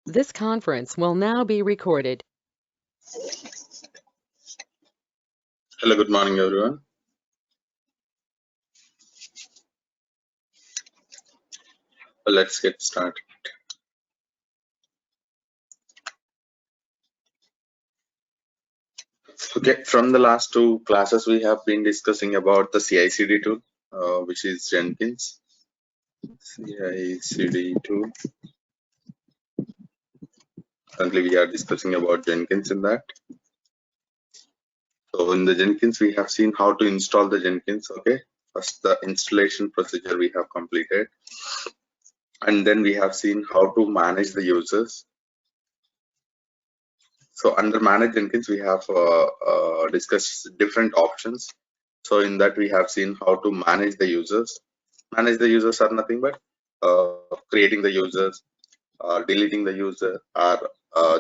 This conference will now be recorded. Hello, good morning, everyone. Let's get started. Okay, from the last two classes, we have been discussing about the CI/CD tool, which is Jenkins. CI/CD tool. Currently, we are discussing about Jenkins in that. So in the Jenkins, we have seen how to install the Jenkins. Okay, first the installation procedure we have completed, and then we have seen how to manage the users. So under manage Jenkins, we have discussed different options. So in that, we have seen how to manage the users. Manage the users are nothing but creating the users, deleting the user, or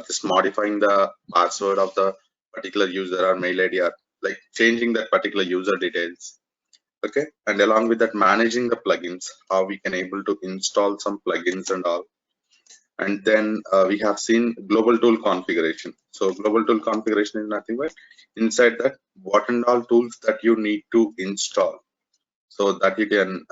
just modifying the password of the particular user or mail ID, or like changing that particular user details. Okay, and along with that, managing the plugins, how we can able to install some plugins and all. And then we have seen global tool configuration. So global tool configuration is nothing but inside that what and all tools that you need to install, so that you can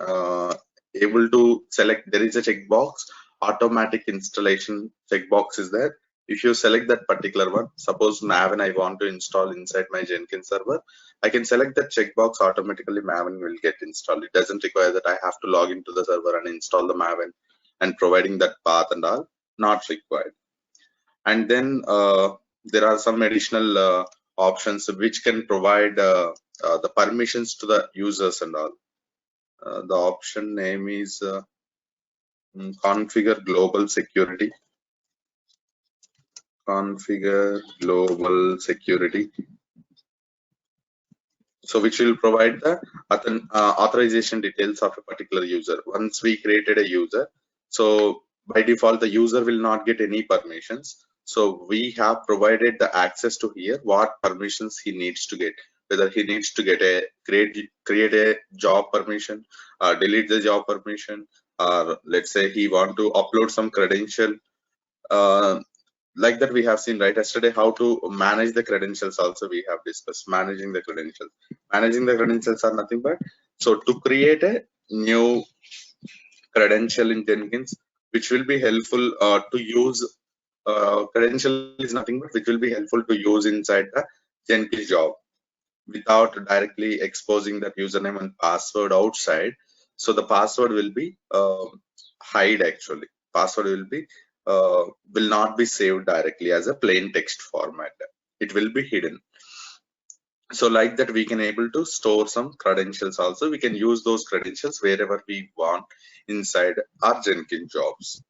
able to select. There is a checkbox, automatic installation checkbox is there. If you select that particular one, suppose Maven I want to install inside my Jenkins server, I can select that checkbox, automatically Maven will get installed. It doesn't require that I have to log into the server and install the Maven and providing that path and all, not required. And then there are some additional options which can provide the permissions to the users and all. The option name is configure global security. Configure global security. So which will provide the authorization details of a particular user. Once we created a user, so by default the user will not get any permissions. So we have provided the access to here what permissions he needs to get. Whether he needs to get a create a job permission, delete the job permission, or let's say he want to upload some credential. Like that we have seen right yesterday how to manage the credentials. Also we have discussed managing the credentials. Managing the credentials are nothing but, so to create a new credential in Jenkins, which will be helpful to use. Credential is nothing but which will be helpful to use inside the Jenkins job without directly exposing that username and password outside. So the password will be hide actually. Password will not be saved directly as a plain text format. It will be hidden. So like that we can able to store some credentials. Also we can use those credentials wherever we want inside our Jenkins jobs.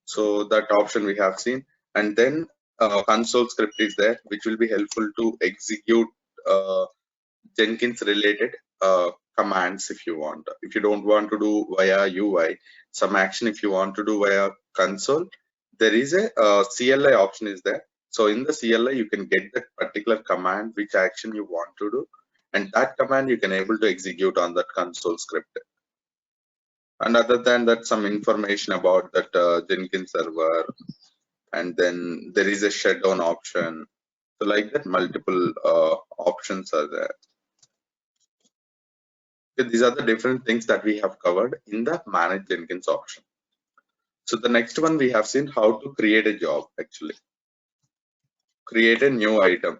So that option we have seen. And then console script is there, which will be helpful to execute Jenkins related commands if you want. If you don't want to do via UI, some action if you want to do via console, there is a CLI option is there. So in the CLI, you can get that particular command, which action you want to do, and that command you can able to execute on that console script. And other than that, some information about that Jenkins server, and then there is a shutdown option. So like that, multiple options are there. Okay, these are the different things that we have covered in the manage Jenkins option. So the next one we have seen how to create a job actually. Create a new item.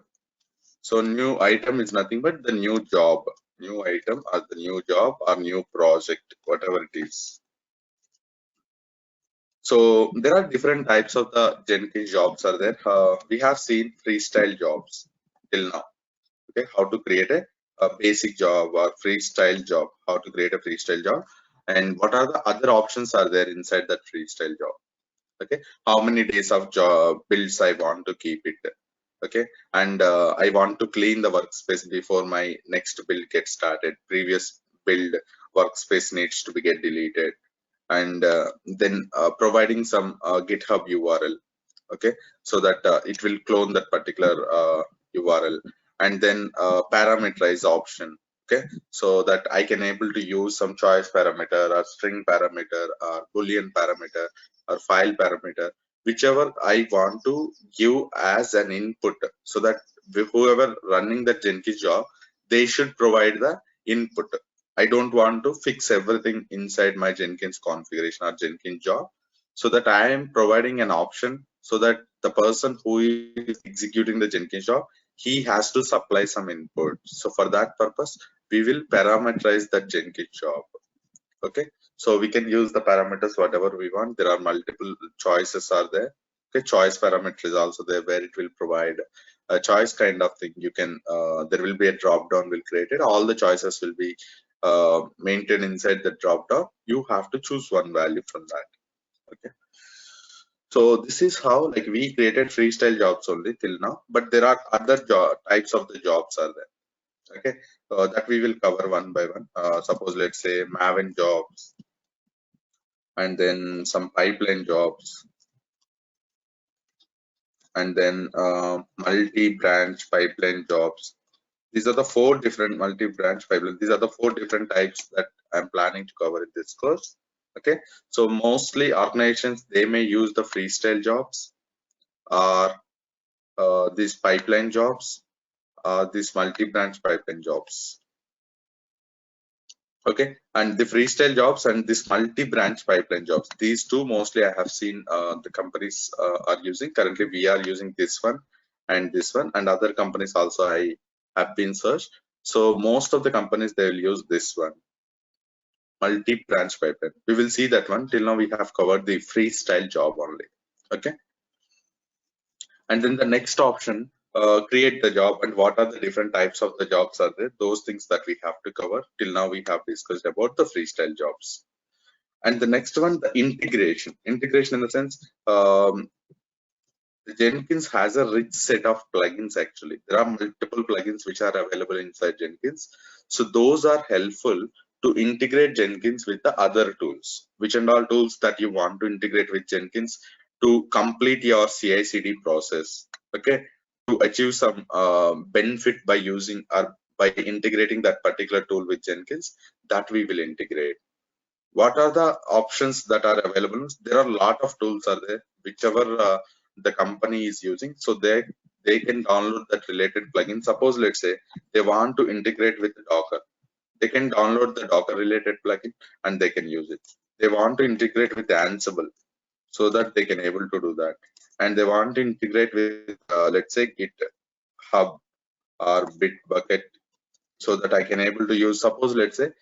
So new item is nothing but the new job. New item or the new job or new project, whatever it is. So there are different types of the Jenkins jobs are there. We have seen freestyle jobs till now. Okay, how to create a basic job or freestyle job. How to create a freestyle job, and what are the other options are there inside that freestyle job. Okay, how many days of job builds I want to keep it. Okay, and I want to clean the workspace before my next build gets started. Previous build workspace needs to be get deleted, and then providing some GitHub URL. Okay, so that it will clone that particular URL, and then parameterize option. Okay, so that I can able to use some choice parameter or string parameter or boolean parameter or file parameter, whichever I want to give as an input, so that whoever running the Jenkins job, they should provide the input. I don't want to fix everything inside my Jenkins configuration or Jenkins job, so that I am providing an option so that the person who is executing the Jenkins job, he has to supply some input. So for that purpose, we will parameterize that Jenkins job. Okay, so we can use the parameters whatever we want. There are multiple choices are there. Okay, choice parameter is also there, where it will provide a choice kind of thing. You can there will be a drop down will create it. All the choices will be maintained inside the drop down. You have to choose one value from that. Okay, so this is how, like, we created freestyle jobs only till now, but there are other types of the jobs are there. Okay, that we will cover one by one. Suppose let's say Maven jobs, and then some pipeline jobs, and then multi-branch pipeline jobs. These are the four different multi-branch pipeline. These are the four different types that I'm planning to cover in this course. Okay, so mostly organizations, they may use the freestyle jobs, or these pipeline jobs, these multi-branch pipeline jobs. Okay, and the freestyle jobs and this multi-branch pipeline jobs, these two mostly I have seen the companies are using. Currently we are using this one, and other companies also I have been searched. So most of the companies, they will use this one, multi-branch pipeline. We will see that one. Till now we have covered the freestyle job only. Okay, and then the next option, create the job, and what are the different types of the jobs are there, those things that we have to cover. Till now we have discussed about the freestyle jobs. And the next one, the integration in the sense, the Jenkins has a rich set of plugins. Actually, there are multiple plugins which are available inside Jenkins, so those are helpful to integrate Jenkins with the other tools, which and all tools that you want to integrate with Jenkins to complete your CI/CD process. Okay, to achieve some benefit by using or by integrating that particular tool with Jenkins, that we will integrate. What are the options that are available? There are a lot of tools are there, whichever the company is using, so they can download that related plugin. Suppose let's say they want to integrate with Docker, they can download the Docker related plugin and they can use it. They want to integrate with Ansible, so that they can able to do that. And they want to integrate with let's say GitHub or Bitbucket, so that I can able to use. Suppose let's say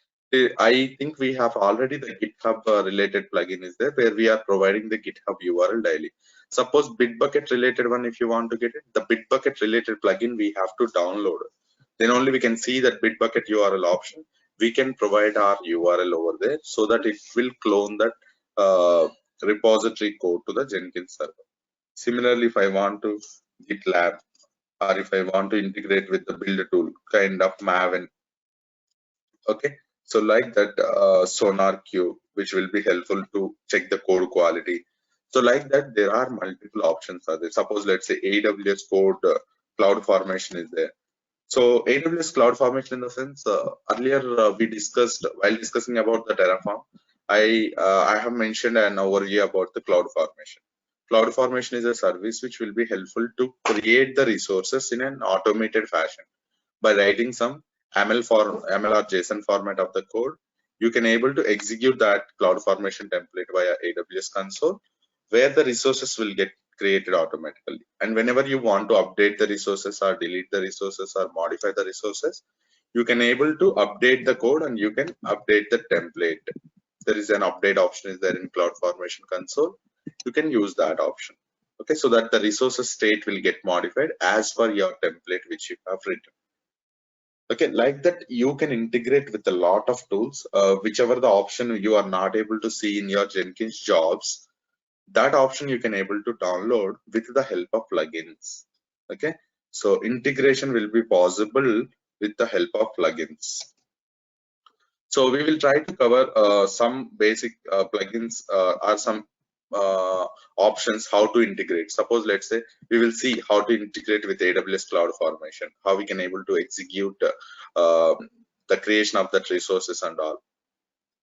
I think we have already the GitHub related plugin is there, where we are providing the GitHub URL daily. Suppose Bitbucket related one, if you want to get it, the Bitbucket related plugin we have to download. Then only we can see that Bitbucket URL option. We can provide our URL over there, so that it will clone that repository code to the Jenkins server. Similarly, if I want to GitLab, or if I want to integrate with the build tool kind of Maven. Okay, so like that Sonar Q, which will be helpful to check the code quality. So like that, there are multiple options are there. Suppose let's say AWS code cloud formation is there. So AWS cloud formation in the sense, earlier we discussed, while discussing about the Terraform, I have mentioned an overview about the cloud formation. Cloud formation is a service which will be helpful to create the resources in an automated fashion by writing some ML or JSON format of the code. You can able to execute that cloud formation template via AWS console, where the resources will get created automatically. And whenever you want to update the resources or delete the resources or modify the resources, you can able to update the code and you can update the template. There is an update option is there in cloud formation console. You can use that option. Okay, so that the resources state will get modified as per your template which you have written. Okay, like that you can integrate with a lot of tools. Whichever the option you are not able to see in your Jenkins jobs, that option you can able to download with the help of plugins. Okay, so integration will be possible with the help of plugins. So we will try to cover some basic plugins or some options how to integrate. Suppose let's say we will see how to integrate with AWS cloud formation, how we can able to execute the creation of that resources and all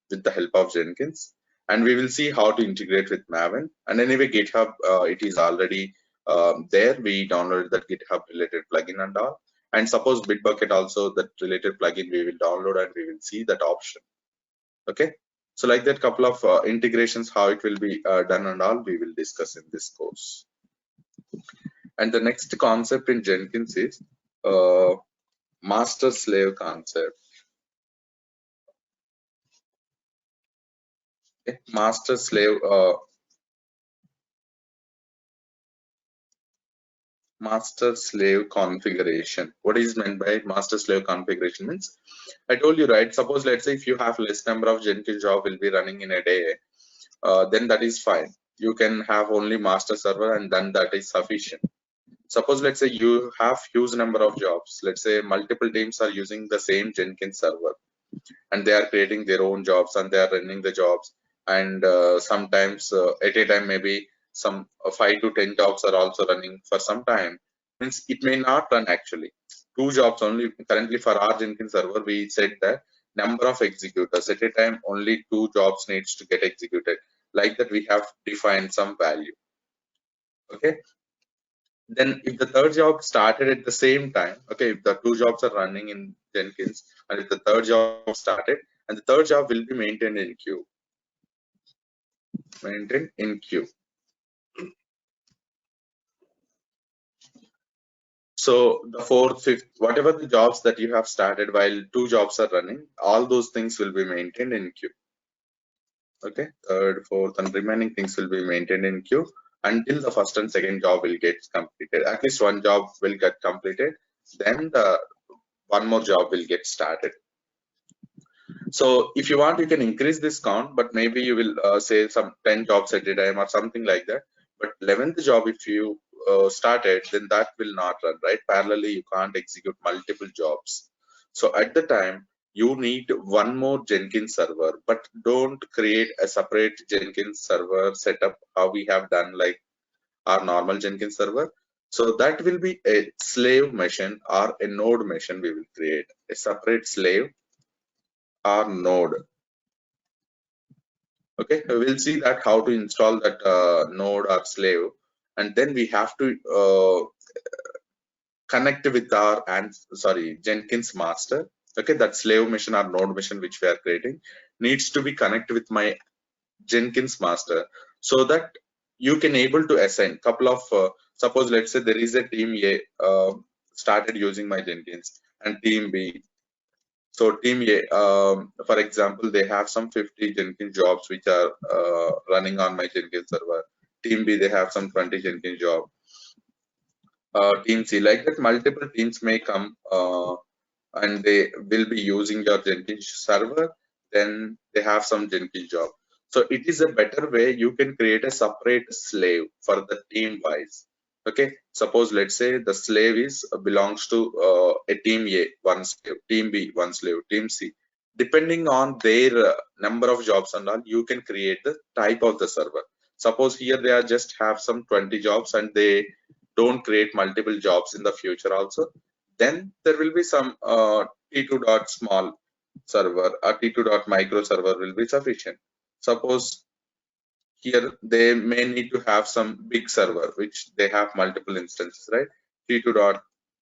with the help of Jenkins. and we will see how to integrate with Maven. And anyway, GitHub, it is already there. We downloaded that GitHub related plugin and all. And suppose Bitbucket also, that related plugin we will download and we will see that option. Okay. So like that, couple of integrations, how it will be done and all, we will discuss in this course. And the next concept in Jenkins is master slave concept. Okay. Master slave configuration. What is meant by master slave configuration means, I told you, right? Suppose let's say if you have less number of Jenkins job will be running in a day, then that is fine. You can have only master server and then that is sufficient. Suppose let's say you have huge number of jobs. Let's say multiple teams are using the same Jenkins server and they are creating their own jobs and they are running the jobs. And sometimes at a time maybe some 5 to 10 jobs are also running for some time. Means it may not run actually. 2 jobs only. Currently for our Jenkins server, we said that number of executors at a time only 2 jobs needs to get executed. Like that we have defined some value. Okay. Then if the third job started at the same time, okay, if the 2 jobs are running in Jenkins and if the third job started, and the third job will be maintained in queue. Maintained in queue. So the fourth, fifth, whatever the jobs that you have started while 2 jobs are running, all those things will be maintained in queue. Okay, third, fourth, and remaining things will be maintained in queue until the first and second job will get completed. At least one job will get completed, then the one more job will get started. So if you want, you can increase this count, but maybe you will say some 10 jobs at a time or something like that. But 11th job, if you started, then that will not run, right? Parallelly, you can't execute multiple jobs. So at the time, you need one more Jenkins server, but don't create a separate Jenkins server setup how we have done like our normal Jenkins server. So that will be a slave machine or a node machine. We will create a separate slave or node. Okay, we'll see that how to install that node or slave, and then we have to connect with our Jenkins master. Okay, that slave machine or node machine which we are creating needs to be connected with my Jenkins master, so that you can able to assign couple of suppose let's say there is a team A started using my Jenkins and team B. So team A, for example, they have some 50 Jenkins jobs which are running on my Jenkins server. Team B, they have some 20 Jenkins job. Team C, like that, multiple teams may come and they will be using your Jenkins server. Then they have some Jenkins job. So it is a better way you can create a separate slave for the team wise. Okay, suppose let's say the slave is belongs to a team A, one slave, team B, one slave, team C. Depending on their number of jobs and all, you can create the type of the server. Suppose here they are just have some 20 jobs and they don't create multiple jobs in the future also. Then there will be some T2 dot small server or T2 dot micro server will be sufficient. Suppose here they may need to have some big server which they have multiple instances, right? T2 dot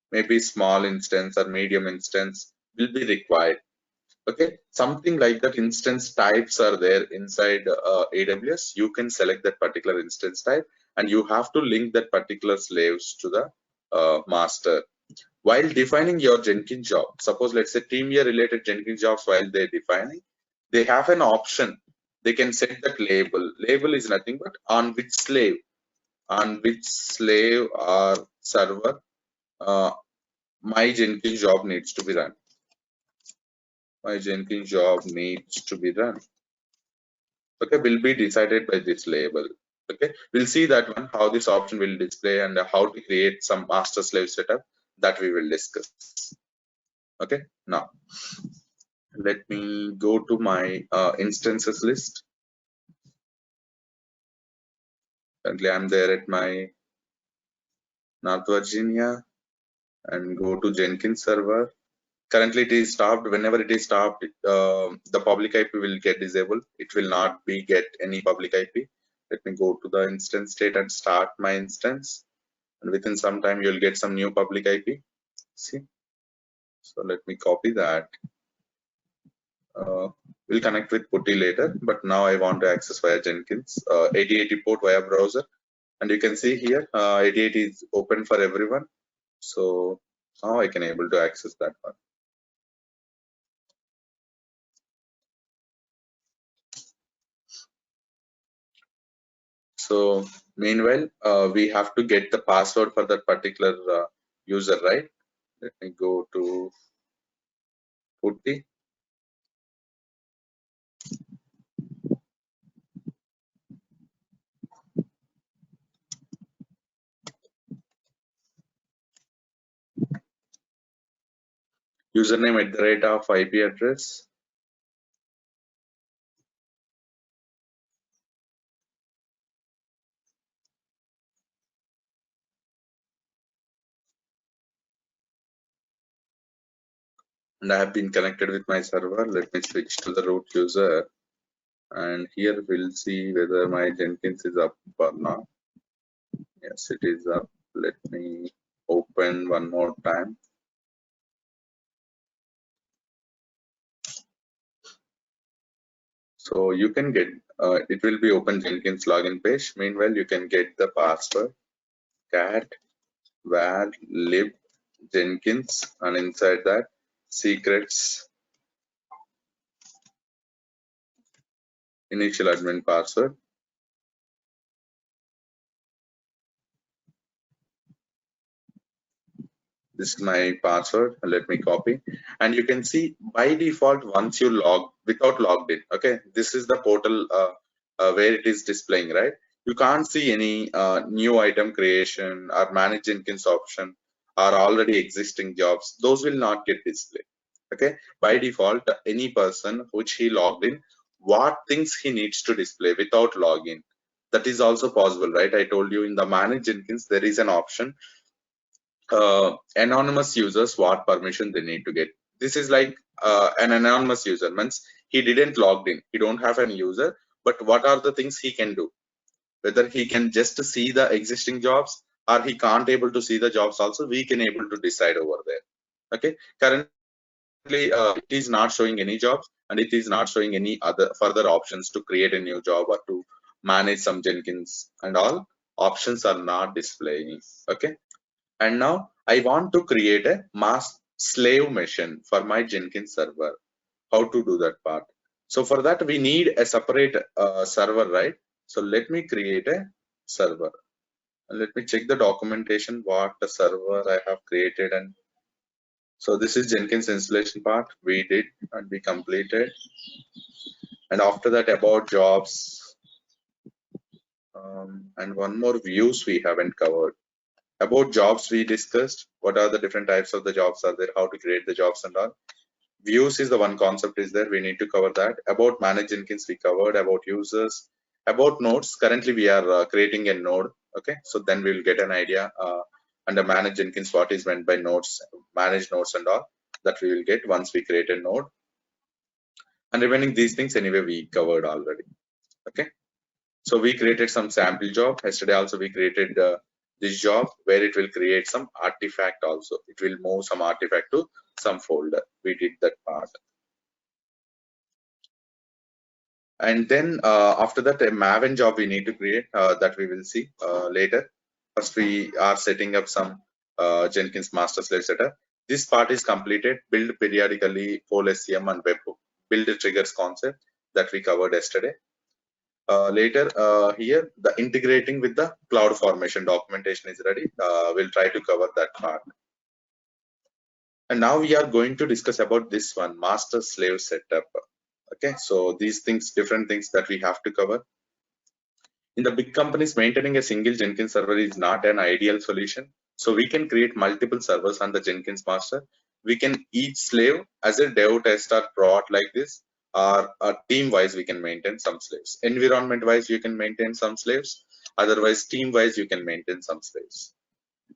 maybe small instance or medium instance will be required. Okay, something like that. Instance types are there inside AWS. You can select that particular instance type and you have to link that particular slaves to the master. While defining your Jenkins job, suppose let's say team year related Jenkins jobs, while they're defining, they have an option. They can set that label. Label is nothing but on which slave or server my Jenkins job needs to be run. My Jenkins job needs to be run. Okay, will be decided by this label. Okay, we'll see that one, how this option will display and how to create some master slave setup, that we will discuss. Okay, now let me go to my instances list. Currently I'm there at my North Virginia and go to Jenkins server. Currently it is stopped. Whenever it is stopped, the public IP will get disabled. It will not be get any public IP. Let me go to the instance state and start my instance, and within some time you'll get some new public IP. See, so let me copy that. We'll connect with putty later, but now I want to access via Jenkins 8080 port via browser, and you can see here 8080 is open for everyone. So now I can able to access that one. So meanwhile, we have to get the password for that particular user, right? Let me go to putty. Username at the rate of IP address. And I have been connected with my server. Let me switch to the root user. And here we'll see whether my Jenkins is up or not. Yes, it is up. Let me open one more time. So you can get, it will be open Jenkins login page. Meanwhile, you can get the password cat var lib Jenkins, and inside that secrets initial admin password. This is my password. Let me copy, and you can see by default once you log without logged in. Okay, this is the portal where it is displaying, right? You can't see any new item creation or manage Jenkins option or already existing jobs. Those will not get displayed. Okay, by default, any person which he logged in, what things he needs to display without login. That is also possible, right? I told you in the manage Jenkins there is an option anonymous users what permission they need to get. This is like an anonymous user means he didn't logged in, he don't have an user, but what are the things he can do, whether he can just see the existing jobs or he can't able to see the jobs also, we can able to decide over there. Okay, currently it is not showing any jobs and it is not showing any other further options to create a new job or to manage some Jenkins, and all options are not displaying. Okay, and now I want to create a mass slave machine for my Jenkins server. How to do that part? So for that we need a separate server, right? So let me create a server. And let me check the documentation what the server I have created. And so this is Jenkins installation part we did and we completed. And after that about jobs and one more views we haven't covered. About jobs we discussed, what are the different types of the jobs are there, how to create the jobs and all. Views is the one concept is there, we need to cover that. About manage Jenkins we covered. About users, about nodes, currently we are creating a node. Okay, so then we'll get an idea under manage Jenkins what is meant by nodes, manage nodes and all, that we will get once we create a node. And remaining these things anyway we covered already. Okay, so we created some sample job yesterday. Also we created this job where it will create some artifact also. It will move some artifact to some folder. We did that part. And then after that a Maven job we need to create that we will see later. First we are setting up some Jenkins master slave setup. This part is completed. Build periodically, poll SCM and webhook. Build triggers concept that we covered yesterday. Later here the integrating with the cloud formation documentation is ready. We'll try to cover that part. And now we are going to discuss about this one, master slave setup. Okay, so these things, different things that we have to cover. In the big companies, maintaining a single Jenkins server is not an ideal solution. So we can create multiple servers on the Jenkins master. We can each slave as a dev, test or prod like this, or team wise we can maintain some slaves. Environment wise you can maintain some slaves. Otherwise team wise you can maintain some slaves.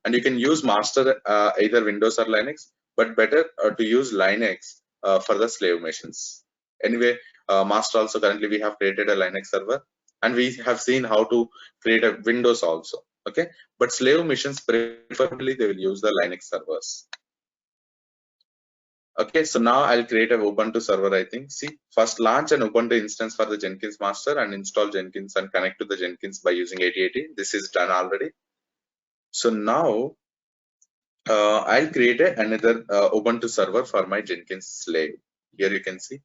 And you can use master either Windows or Linux. but better to use Linux for the slave machines. Anyway, master also currently we have created a Linux server, and we have seen how to create a Windows also. Okay, but slave machines preferably they will use the Linux servers. Okay, so now I'll create a Ubuntu server. I think. See, first launch an Ubuntu instance for the Jenkins master and install Jenkins and connect to the Jenkins by using 8080. This is done already. So now I'll create another Ubuntu server for my Jenkins slave. Here you can see.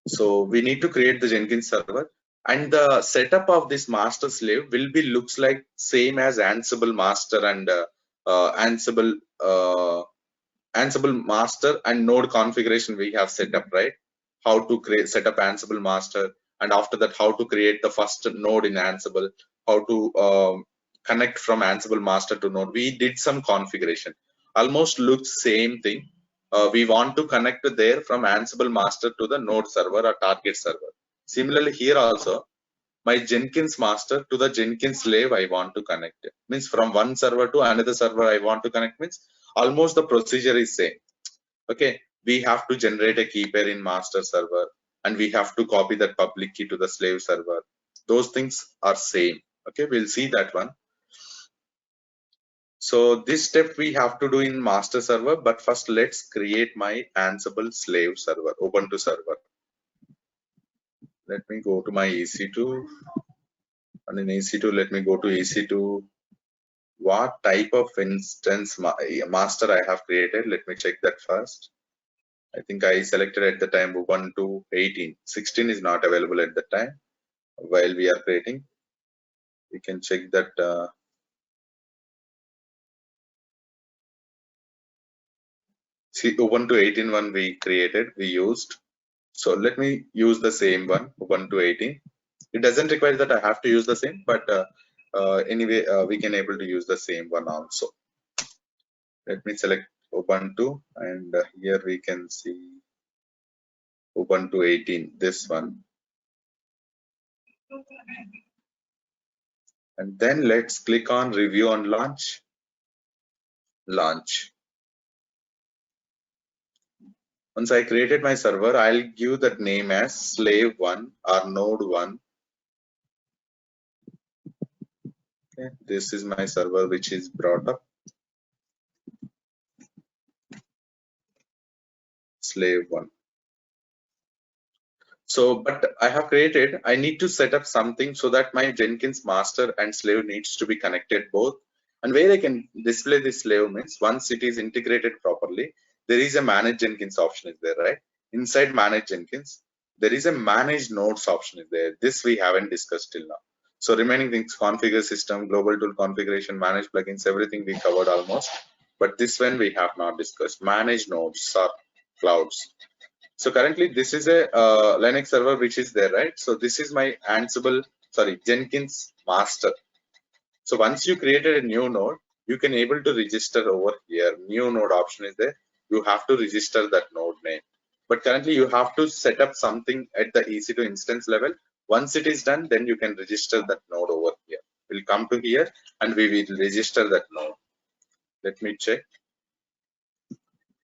So we need to create the Jenkins server, and the setup of this master slave will be looks like same as Ansible master and Ansible Ansible master and node configuration we have set up, right? How to create set up Ansible master, and after that how to create the first node in Ansible, how to connect from Ansible master to node. We did some configuration. Almost looks same thing. We want to connect there from Ansible master to the node server or target server. Similarly here also, my Jenkins master to the Jenkins slave I want to connect it. Means from one server to another server I want to connect, means almost the procedure is same. Okay, we have to generate a key pair in master server, and we have to copy that public key to the slave server. Those things are same. Okay, we'll see that one. So this step we have to do in master server, but first let's create my Ansible slave server, Ubuntu server. Let me go to my EC2, and in EC2 let me go to EC2. What type of instance master I have created? Let me check that first. I think I selected at the time Ubuntu 18. 16 is not available at the time. While we are creating, we can check that. See, Ubuntu 18.1 we created, we used. So let me use the same one, Ubuntu 18. It doesn't require that I have to use the same, but anyway, we can able to use the same one also. Let me select Ubuntu, and here we can see Ubuntu 18, this one. And then let's click on review on launch. Launch. Once I created my server, I'll give that name as slave1 or node1. Okay, this is my server which is brought up. Slave1. So, but I have created, I need to set up something so that my Jenkins master and slave needs to be connected both. And where I can display this slave means once it is integrated properly, there is a manage Jenkins option is there, right? Inside manage Jenkins, there is a manage nodes option is there. This we haven't discussed till now. So remaining things, configure system, global tool configuration, manage plugins, everything we covered almost. But this one we have not discussed. Manage nodes or clouds. So currently this is a Linux server which is there, right? So this is my Jenkins master. So once you created a new node, you can able to register over here. New node option is there. You have to register that node name. But currently you have to set up something at the EC2 instance level. Once it is done, then you can register that node over here. We'll come to here and we will register that node. Let me check.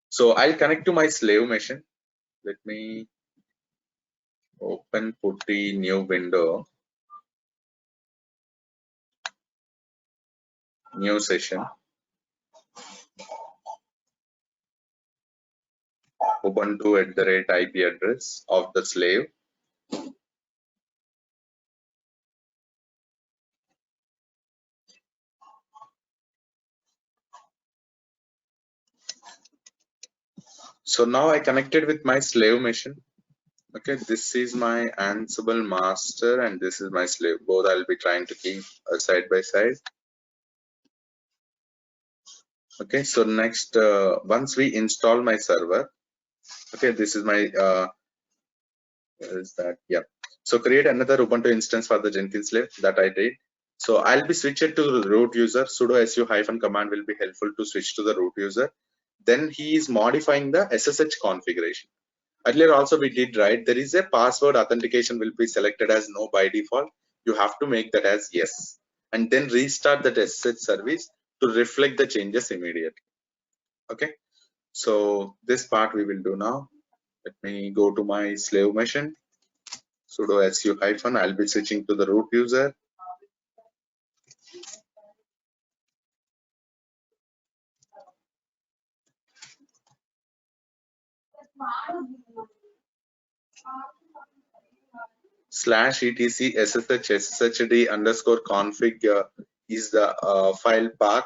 So I'll connect to my slave machine. Let me open putty new window, new session, Ubuntu @ IP address of the slave. So now I connected with my slave machine. Okay, this is my Ansible master and this is my slave. Both I'll be trying to keep side by side. Okay, so next, once we install my server, okay, this is my, where is that? Yeah. So create another Ubuntu instance for the Jenkins slave that I did. So I'll be switched to the root user. Sudo su - command will be helpful to switch to the root user. Then he is modifying the SSH configuration. Earlier also we did, right? There is a password authentication will be selected as no by default. You have to make that as yes, and then restart that SSH service to reflect the changes immediately. Okay, so this part we will do now. Let me go to my slave machine, sudo su hyphen. I'll be switching to the root user. Slash etc sshd underscore config is the file path.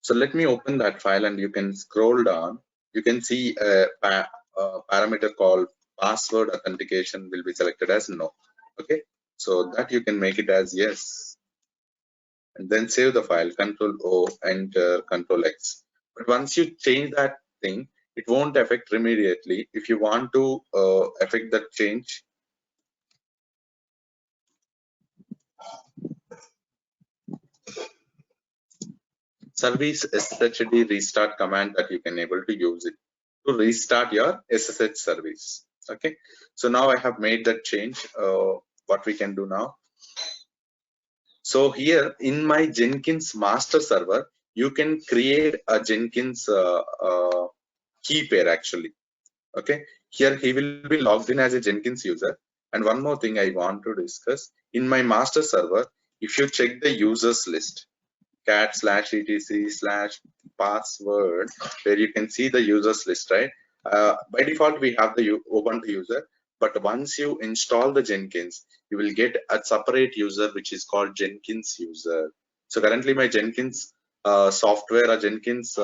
So let me open that file and you can scroll down. You can see a parameter called password authentication will be selected as no. Okay, so that you can make it as yes, and then save the file. Control O, enter, Control X. But once you change that thing, it won't affect immediately. If you want to affect that change, service SSHD restart command that you can able to use it to restart your SSH service. Okay, so now I have made that change. What we can do now, so here in my Jenkins master server you can create a Jenkins key pair actually. Okay, here he will be logged in as a Jenkins user. And one more thing I want to discuss, in my master server, if you check the users list, cat slash etc slash password, where you can see the users list, right? By default we have the Ubuntu user, but once you install the Jenkins, you will get a separate user which is called Jenkins user. So currently my Jenkins software or Jenkins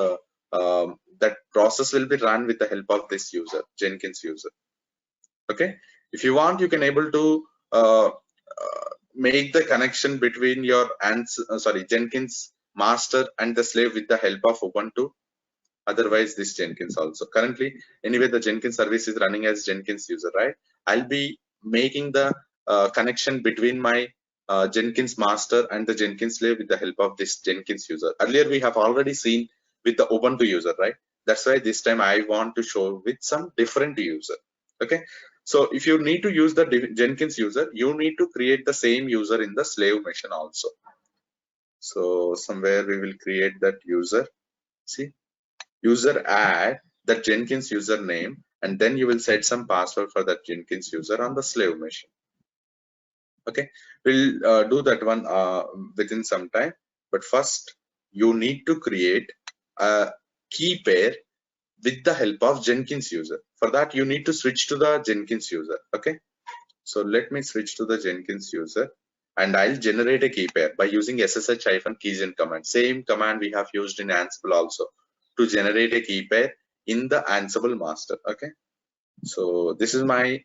that process will be run with the help of this user, Jenkins user. Okay, if you want, you can able to make the connection between your Jenkins master and the slave with the help of Ubuntu. Otherwise, this Jenkins also. Currently, anyway, the Jenkins service is running as Jenkins user, right? I'll be making the connection between my Jenkins master and the Jenkins slave with the help of this Jenkins user. Earlier, we have already seen with the Ubuntu user, right? That's why this time I want to show with some different user. Okay. So if you need to use the Jenkins user, you need to create the same user in the slave machine also. So somewhere we will create that user. See, user add the Jenkins username, and then you will set some password for that Jenkins user on the slave machine. Okay, we'll do that one within some time. But first, you need to create a key pair with the help of Jenkins user. For that, you need to switch to the Jenkins user. Okay, so let me switch to the Jenkins user, and I'll generate a key pair by using ssh-keygen command. Same command we have used in Ansible also to generate a key pair in the Ansible master. Okay, so this is my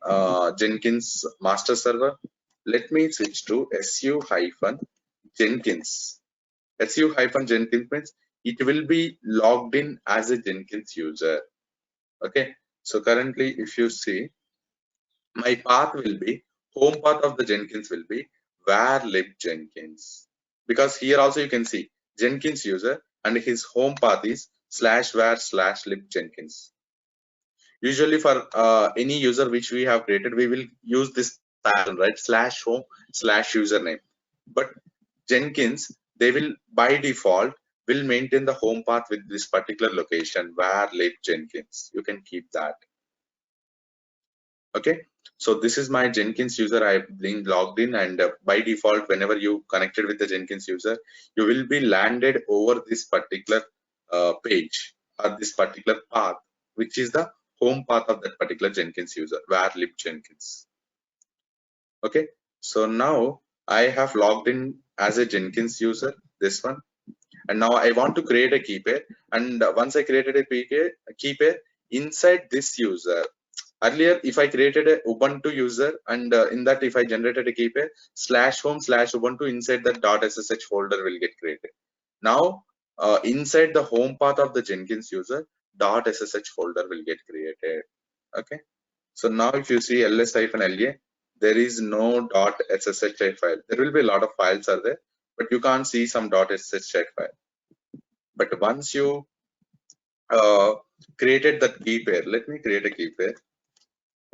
Jenkins master server. Let me switch to su-Jenkins. su-Jenkins means it will be logged in as a Jenkins user. Okay, so currently if you see, my path will be, home path of the Jenkins will be var lib Jenkins, because here also you can see Jenkins user and his home path is /var/lib Jenkins. Usually for any user which we have created, we will use this pattern, right? /home/username. But Jenkins, they will by default will maintain the home path with this particular location, var lib Jenkins. You can keep that. Okay, so this is my Jenkins user. I've been logged in, and by default, whenever you connected with the Jenkins user, you will be landed over this particular page or this particular path, which is the home path of that particular Jenkins user, var lib Jenkins. Okay, so now I have logged in as a Jenkins user, this one, and now I want to create a key pair. And once I created a key pair inside this user, earlier if I created a Ubuntu user, and in that if I generated a key pair, /home/Ubuntu, inside that .ssh folder will get created. Now inside the home path of the Jenkins user, .ssh folder will get created. Okay, so now if you see ls-la, there is no .ssh file. There will be a lot of files are there, but you can't see some .ssh file. But once you created that key pair, let me create a key pair.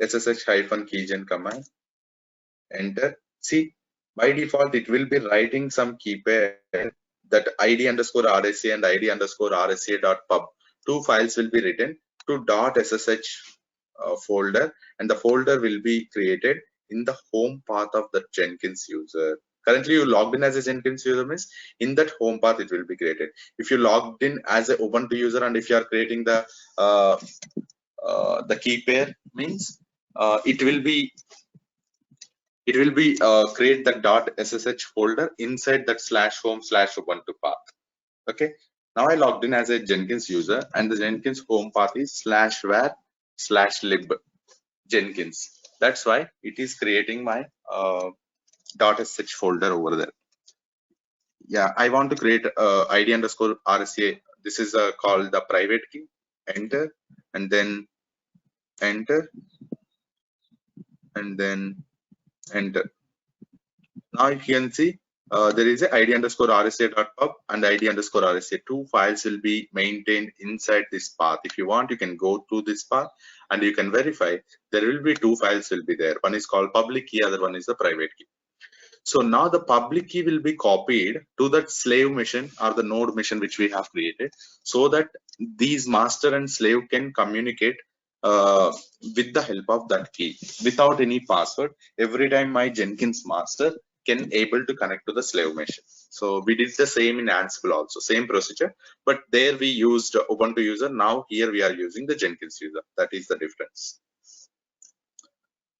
ssh-keygen command, enter. See, by default it will be writing some key pair that id underscore RSA and id underscore RSA dot pub. Two files will be written to .ssh folder, and the folder will be created in the home path of the Jenkins user. Currently, you logged in as a Jenkins user means in that home path it will be created. If you logged in as a Ubuntu user and if you are creating the key pair means it will be create the .ssh folder inside that /home/ubuntu path. Okay, now I logged in as a Jenkins user and the Jenkins home path is /var/lib Jenkins. That's why it is creating my .sh folder over there. Yeah, I want to create id underscore RSA. This is called the private key. Enter, and then enter, and then enter. Now you can see there is a id underscore RSA.pub and id underscore RSA. Two files will be maintained inside this path. If you want, you can go through this path and you can verify there will be two files will be there. One is called public key, other one is the private key. So now the public key will be copied to that slave machine or the node machine which we have created, so that these master and slave can communicate with the help of that key without any password. Every time my Jenkins master can able to connect to the slave machine. So we did the same in Ansible also, same procedure, but there we used Ubuntu user. Now here we are using the Jenkins user. That is the difference.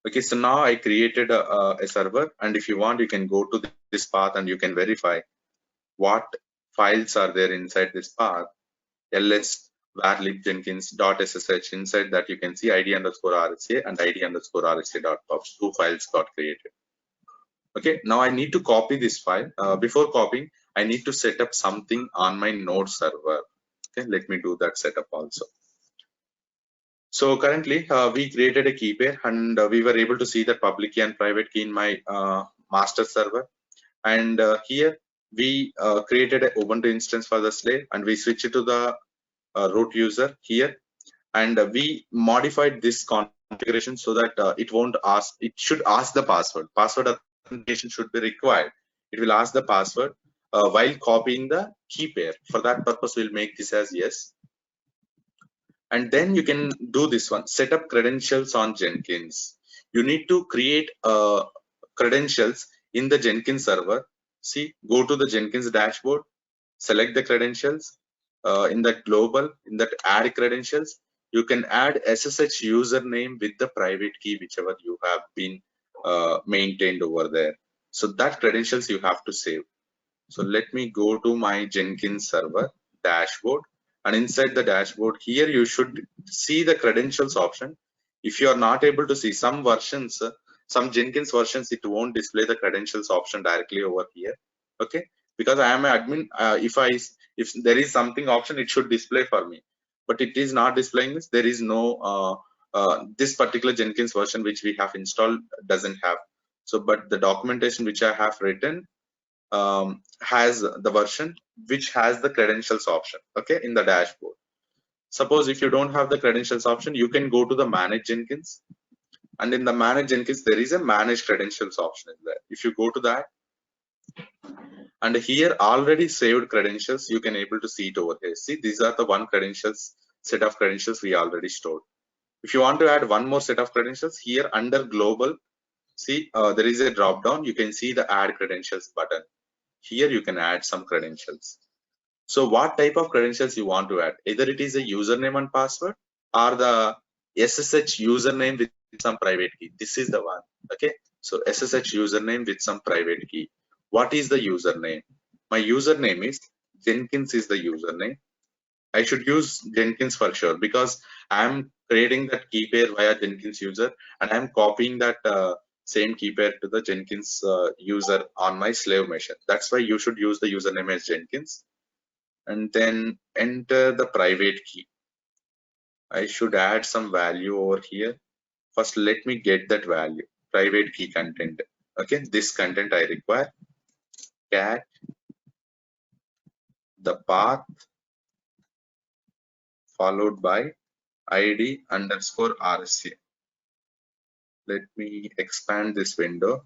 Okay, so now I created a server, and if you want, you can go to this path and you can verify what files are there inside this path. ls var/lib jenkins.ssh. Inside that you can see id underscore RSA and id underscore RSA.pub. Two files got created. Okay, now I need to copy this file. Before copying, I need to set up something on my node server. Okay, let me do that setup also. So currently we created a key pair, and we were able to see the public key and private key in my master server. And here we created an Ubuntu instance for the slave, and we switch it to the root user here. And we modified this configuration so that it won't ask, it should ask the password. Password authentication should be required. It will ask the password while copying the key pair. For that purpose, we'll make this as yes. And then you can do this one, set up credentials on Jenkins. You need to create credentials in the Jenkins server. See, go to the Jenkins dashboard, select the credentials. In that global, in that add credentials, you can add SSH username with the private key, whichever you have been maintained over there. So that credentials you have to save. So let me go to my Jenkins server dashboard. And inside the dashboard here, you should see the credentials option. If you are not able to see some versions, some Jenkins versions, it won't display the credentials option directly over here. Okay, because I am an admin, if there is something option, it should display for me, but it is not displaying this. There is no this particular Jenkins version which we have installed doesn't have. So but the documentation which I have written has the version which has the credentials option. Okay, in the dashboard. Suppose if you don't have the credentials option, you can go to the manage Jenkins, and in the manage Jenkins there is a manage credentials option in there. If you go to that, and here already saved credentials, you can able to see it over here. See, these are the one credentials set of credentials we already stored. If you want to add one more set of credentials, here under global, see there is a drop down. You can see the add credentials button. Here you can add some credentials. So what type of credentials you want to add? Either it is a username and password or the SSH username with some private key. This is the one. Okay, so SSH username with some private key. What is the username? My username is Jenkins is the username. I should use Jenkins for sure, because I'm creating that key pair via Jenkins user, and I'm copying that same key pair to the Jenkins user on my slave machine. That's why you should use the username as Jenkins, and then enter the private key. I should add some value over here. First, let me get that value, private key content. Okay, this content I require. Cat the path followed by id underscore RSA. Let me expand this window.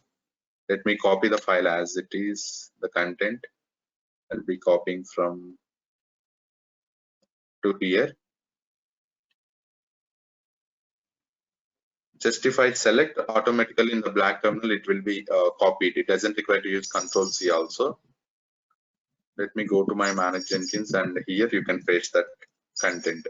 Let me copy the file as it is, the content, I'll be copying from to here. Justify select automatically in the black terminal, it will be copied. It doesn't require to use Control C also. Let me go to my manage Jenkins, and here you can paste that content.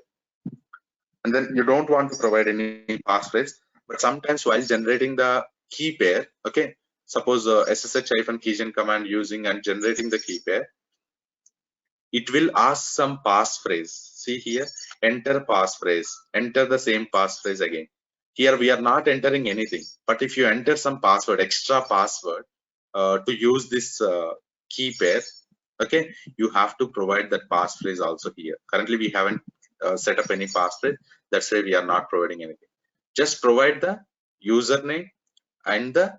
And then you don't want to provide any passphrase, but sometimes while generating the key pair, okay, suppose ssh-keygen command using and generating the key pair, it will ask some passphrase. See here, enter passphrase, enter the same passphrase again. Here we are not entering anything, but if you enter some password, extra password to use this key pair, okay, you have to provide that passphrase also here. Currently we haven't set up any passphrase, that's why we are not providing anything. Just provide the username and the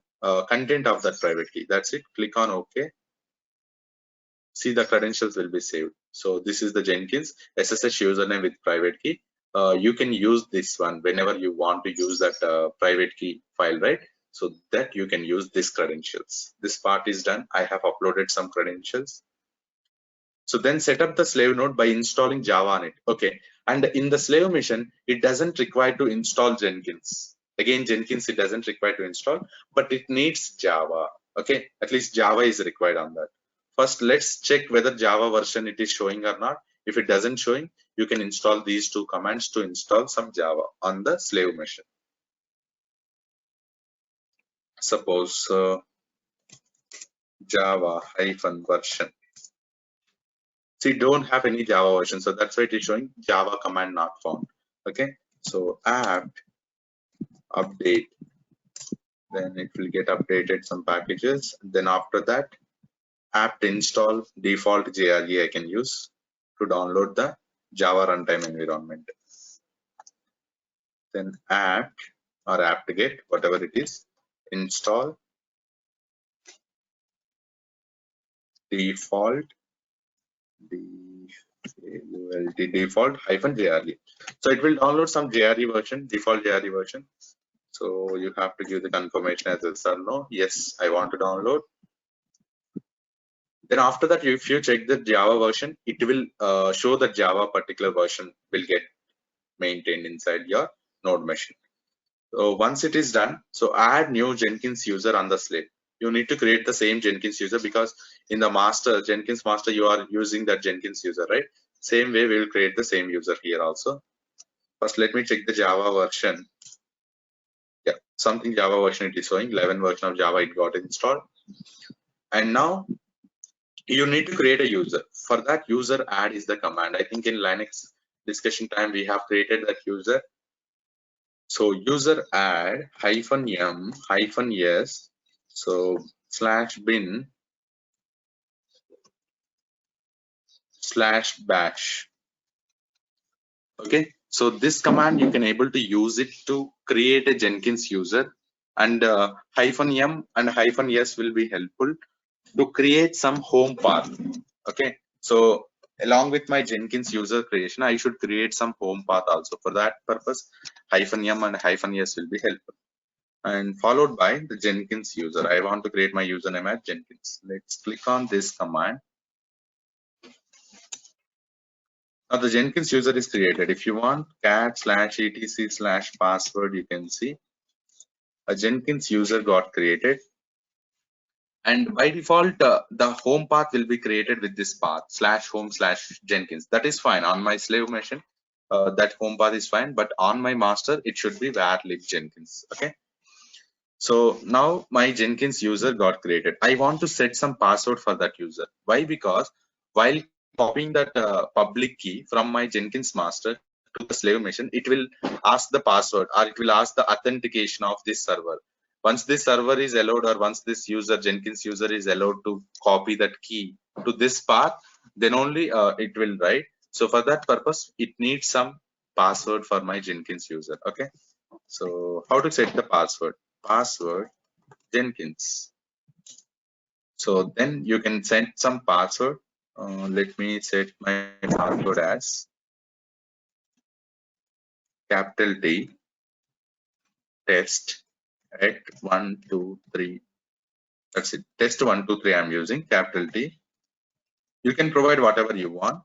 content of that private key. That's it. Click on OK. See, the credentials will be saved. So this is the Jenkins SSH username with private key. You can use this one whenever you want to use that private key file, right? So that you can use this credentials. This part is done. I have uploaded some credentials. So then set up the slave node by installing Java on it. Okay. And in the slave mission, it doesn't require to install Jenkins. Again, Jenkins, it doesn't require to install, but it needs Java. Okay. At least Java is required on that. First, let's check whether Java version it is showing or not. If it doesn't showing, you can install these two commands to install some Java on the slave mission. Suppose Java -version. See, don't have any Java version, so that's why it is showing Java command not found. Okay, so apt update, then it will get updated some packages. Then after that, apt install default JRE I can use to download the Java runtime environment. Then apt or apt-get, whatever it is, install default default -JRE. So it will download some JRE version, default JRE version. So you have to give the confirmation as yes or no. Yes, I want to download. Then after that, if you check the Java version, it will show that Java particular version will get maintained inside your node machine. So once it is done, so add new Jenkins user on the slave. You need to create the same Jenkins user because in the master, Jenkins master, you are using that Jenkins user, right? Same way, we will create the same user here also. First, let me check the Java version. Yeah, something Java version it is showing, 11 version of Java it got installed. And now you need to create a user. For that, user add is the command. I think in Linux discussion time, we have created that user. So user add -m -s, so /bin /bash. Okay, so this command you can able to use it to create a Jenkins user, and -m and -s will be helpful to create some home path. Okay, so along with my Jenkins user creation, I should create some home path also. For that purpose, -m and -s will be helpful. And followed by the Jenkins user. I want to create my username as Jenkins. Let's click on this command. Now the Jenkins user is created. If you want cat /etc/password, you can see a Jenkins user got created. And by default, the home path will be created with this path /home/Jenkins. That is fine on my slave machine. That home path is fine, but on my master, it should be var lib Jenkins. Okay. So now my Jenkins user got created. I want to set some password for that user. Why? Because while copying that public key from my Jenkins master to the slave machine, it will ask the password or it will ask the authentication of this server. Once this server is allowed, or once this user, Jenkins user, is allowed to copy that key to this path, then only it will write. So for that purpose, it needs some password for my Jenkins user. Okay. So how to set the password? Password Jenkins. So then you can set some password. Let me set my password as capital T test at 1 2 3. That's it. Test 1 2 3. I'm using capital T You can provide whatever you want.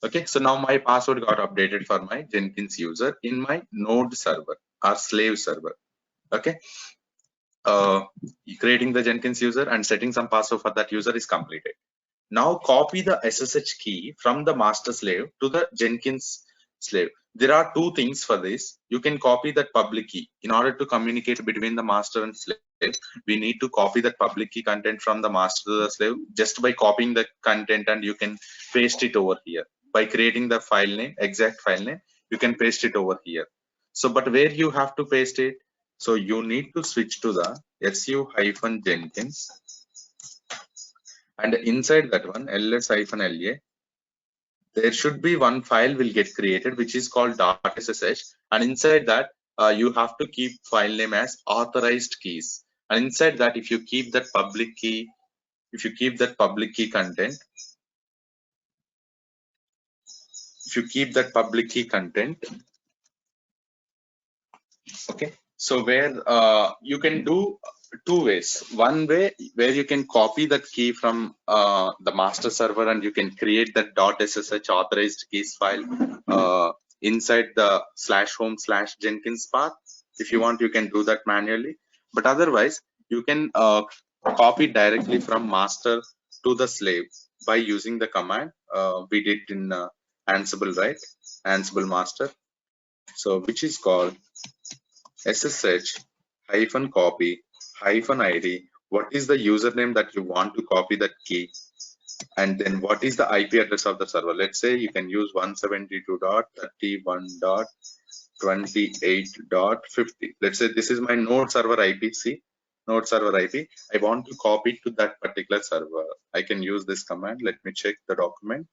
Okay, so now my password got updated for my Jenkins user in my node server or slave server. Okay, uh, creating the Jenkins user and setting some password for that user is completed. Now copy the SSH key from the master slave to the Jenkins slave. There are two things for this. You can copy that public key. In order to communicate between the master and slave, we need to copy that public key content from the master to the slave just by copying the content, and you can paste it over here. By creating the file name, exact file name, you can paste it over here. So, but where you have to paste it? So you need to switch to the su-jenkins, and inside that one ls-la, there should be one file will get created which is called .ssh, and inside that you have to keep file name as authorized keys, and inside that if you keep that public key, content, if you keep that public key content, okay, so where you can do two ways. One way where you can copy that key from the master server and you can create that .ssh authorized keys file inside the /home/jenkins path. If you want, you can do that manually, but otherwise you can copy directly from master to the slave by using the command we did in Ansible, right? Ansible master, so which is called SSH hyphen copy hyphen ID. What is the username that you want to copy that key? And then what is the IP address of the server? Let's say you can use 172.31.28.50. Let's say this is my node server IP. See, node server IP. I want to copy to that particular server. I can use this command. Let me check the document.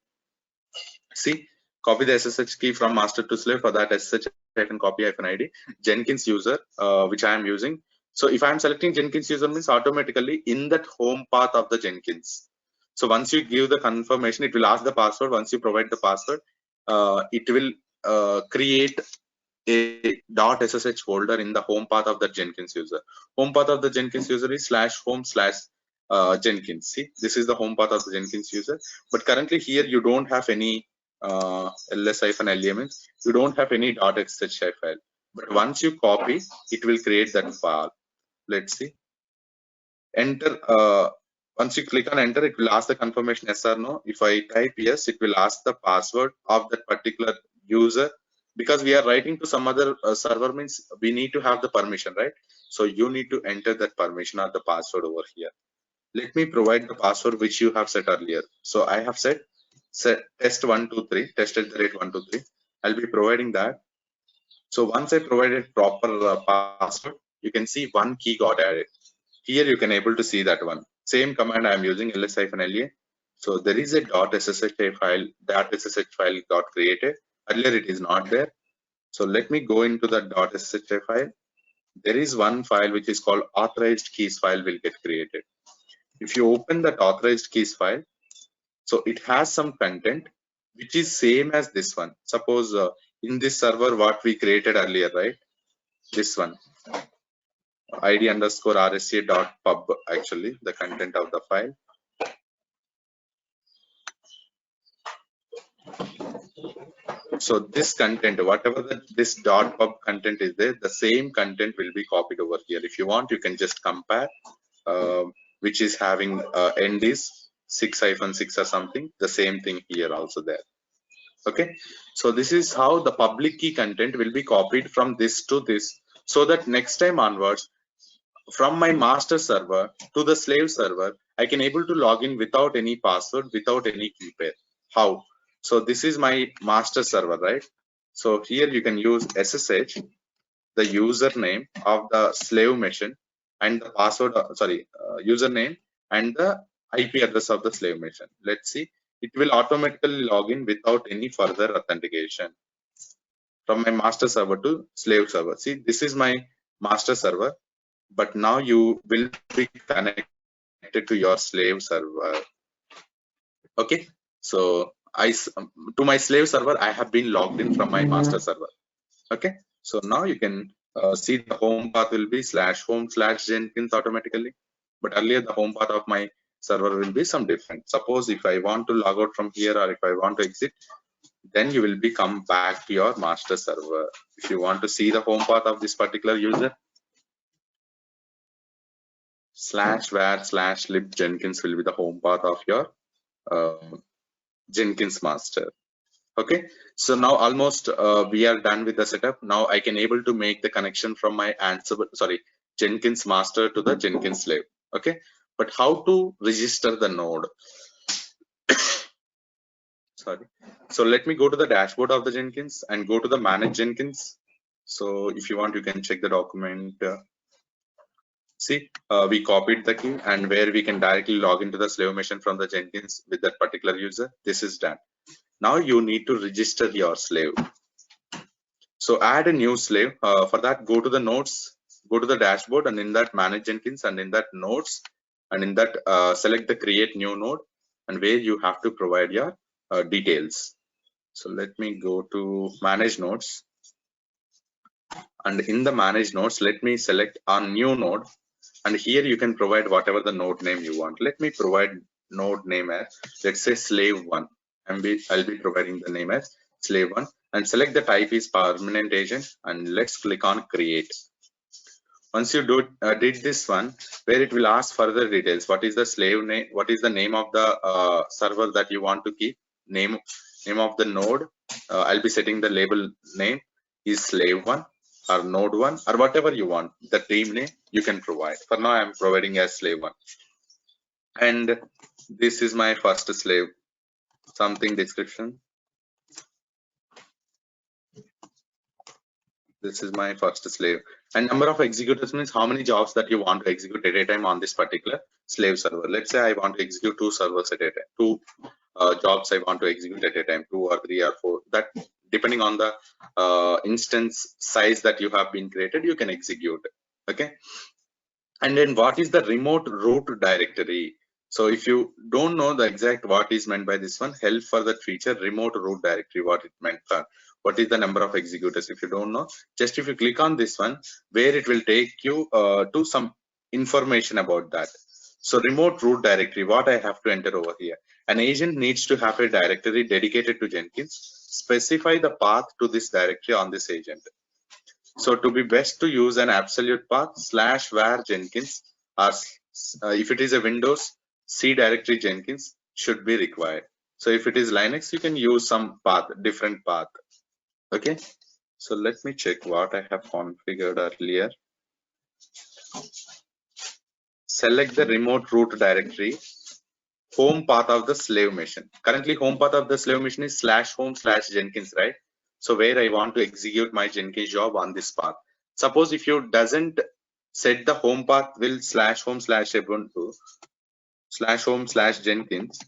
See, copy the SSH key from master to slave. For that, SSH hyphen copy hyphen ID Jenkins user, which I am using. So if I am selecting Jenkins user, means automatically in that home path of the Jenkins. So once you give the confirmation, it will ask the password. Once you provide the password, it will create a .ssh folder in the home path of the Jenkins user. Home path of the Jenkins user is /home/Jenkins. See, this is the home path of the Jenkins user. But currently here you don't have any ls-la means you don't have any .ssh file. But once you copy, it will create that file. Let's see. Enter. Once you click on enter, it will ask the confirmation yes or no. If I type yes, it will ask the password of that particular user. Because we are writing to some other server, means we need to have the permission, right? So you need to enter that permission or the password over here. Let me provide the password which you have set earlier. So I have set test123, test@123. I'll be providing that. So once I provided proper password, you can see one key got added. Here you can able to see that one. Same command I am using, ls-la. So there is a .ssh file, .ssh file got created. Earlier it is not there. So let me go into the .ssh file. There is one file which is called authorized keys file will get created. If you open that authorized keys file, so it has some content which is same as this one. Suppose in this server what we created earlier, right? This one, id_rsa.pub, actually the content of the file. So this content, whatever this .pub content is there, the same content will be copied over here. If you want, you can just compare which is having end is 6-6 or something. The same thing here also there. Okay, so this is how the public key content will be copied from this to this, so that next time onwards, from my master server to the slave server, I can able to log in without any password, without any key pair. How? So this is my master server, right? So here you can use SSH, the username of the slave machine, and the password, username and the IP address of the slave machine. Let's see. It will automatically log in without any further authentication from my master server to slave server. See, this is my master server, but now you will be connected to your slave server. Okay, so to my slave server, I have been logged in from my master server. Okay, so now you can see the home path will be /home/Jenkins automatically. But earlier the home path of my server will be some different. Suppose if I want to log out from here, or if I want to exit, then you will be come back to your master server. If you want to see the home path of this particular user, /var/lib Jenkins will be the home path of your Jenkins master. Okay, so now almost we are done with the setup. Now I can able to make the connection from my Jenkins master to the Jenkins slave. Okay, but how to register the node? Sorry. So let me go to the dashboard of the Jenkins and go to the manage Jenkins. So if you want, you can check the document. See, we copied the key, and where we can directly log into the slave machine from the Jenkins with that particular user. This is done. Now you need to register your slave. So add a new slave. For that, go to the nodes, go to the dashboard, and in that manage Jenkins, and in that nodes, and in that select the create new node, and where you have to provide your details. So let me go to manage nodes, and in the manage nodes, let me select a new node, and here you can provide whatever the node name you want. Let me provide node name as, let's say, slave 1. I'll be providing the name as slave 1, and select the type is permanent agent, and let's click on create. Once you did this one, where it will ask further details. What is the slave name? What is the name of the server that you want to keep? Name of the node. I'll be setting the label name is slave 1 or node 1 or whatever you want. The team name you can provide. For now, I'm providing as slave 1. And this is my first slave. Something description. This is my first slave, and number of executors means how many jobs that you want to execute at a time on this particular slave server. Let's say I want to execute 2 servers at a time, 2 jobs I want to execute at a time, 2 or 3 or 4. That depending on the instance size that you have been created, you can execute. Okay, and then what is the remote root directory? So if you don't know the exact what is meant by this one, help for that feature remote root directory, what it meant for. What is the number of executors? If you don't know, just if you click on this one, where it will take you to some information about that. So remote root directory, what I have to enter over here. An agent needs to have a directory dedicated to Jenkins. Specify the path to this directory on this agent. So to be best to use an absolute path /var Jenkins, or if it is a Windows, C directory Jenkins should be required. So if it is Linux, you can use some path, different path. Okay, so let me check what I have configured earlier. Select the remote root directory, home path of the slave machine. Currently, home path of the slave machine is /home/Jenkins, right? So where I want to execute my Jenkins job on this path. Suppose if you doesn't set the home path will /home/Ubuntu /home/Jenkins.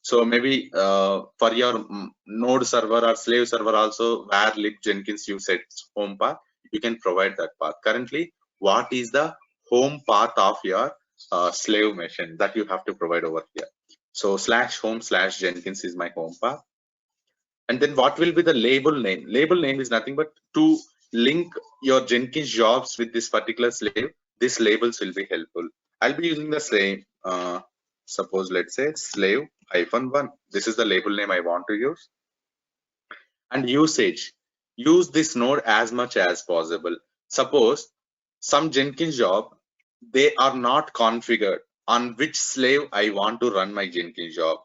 So maybe for your node server or slave server also where lib Jenkins you set home path, you can provide that path. Currently, what is the home path of your slave machine that you have to provide over here? So /home/Jenkins is my home path. And then what will be the label name? Label name is nothing but to link your Jenkins jobs with this particular slave. These labels will be helpful. I'll be using the same. Suppose let's say slave-1. This is the label name I want to use. And usage. Use this node as much as possible. Suppose some Jenkins job, they are not configured on which slave I want to run my Jenkins job.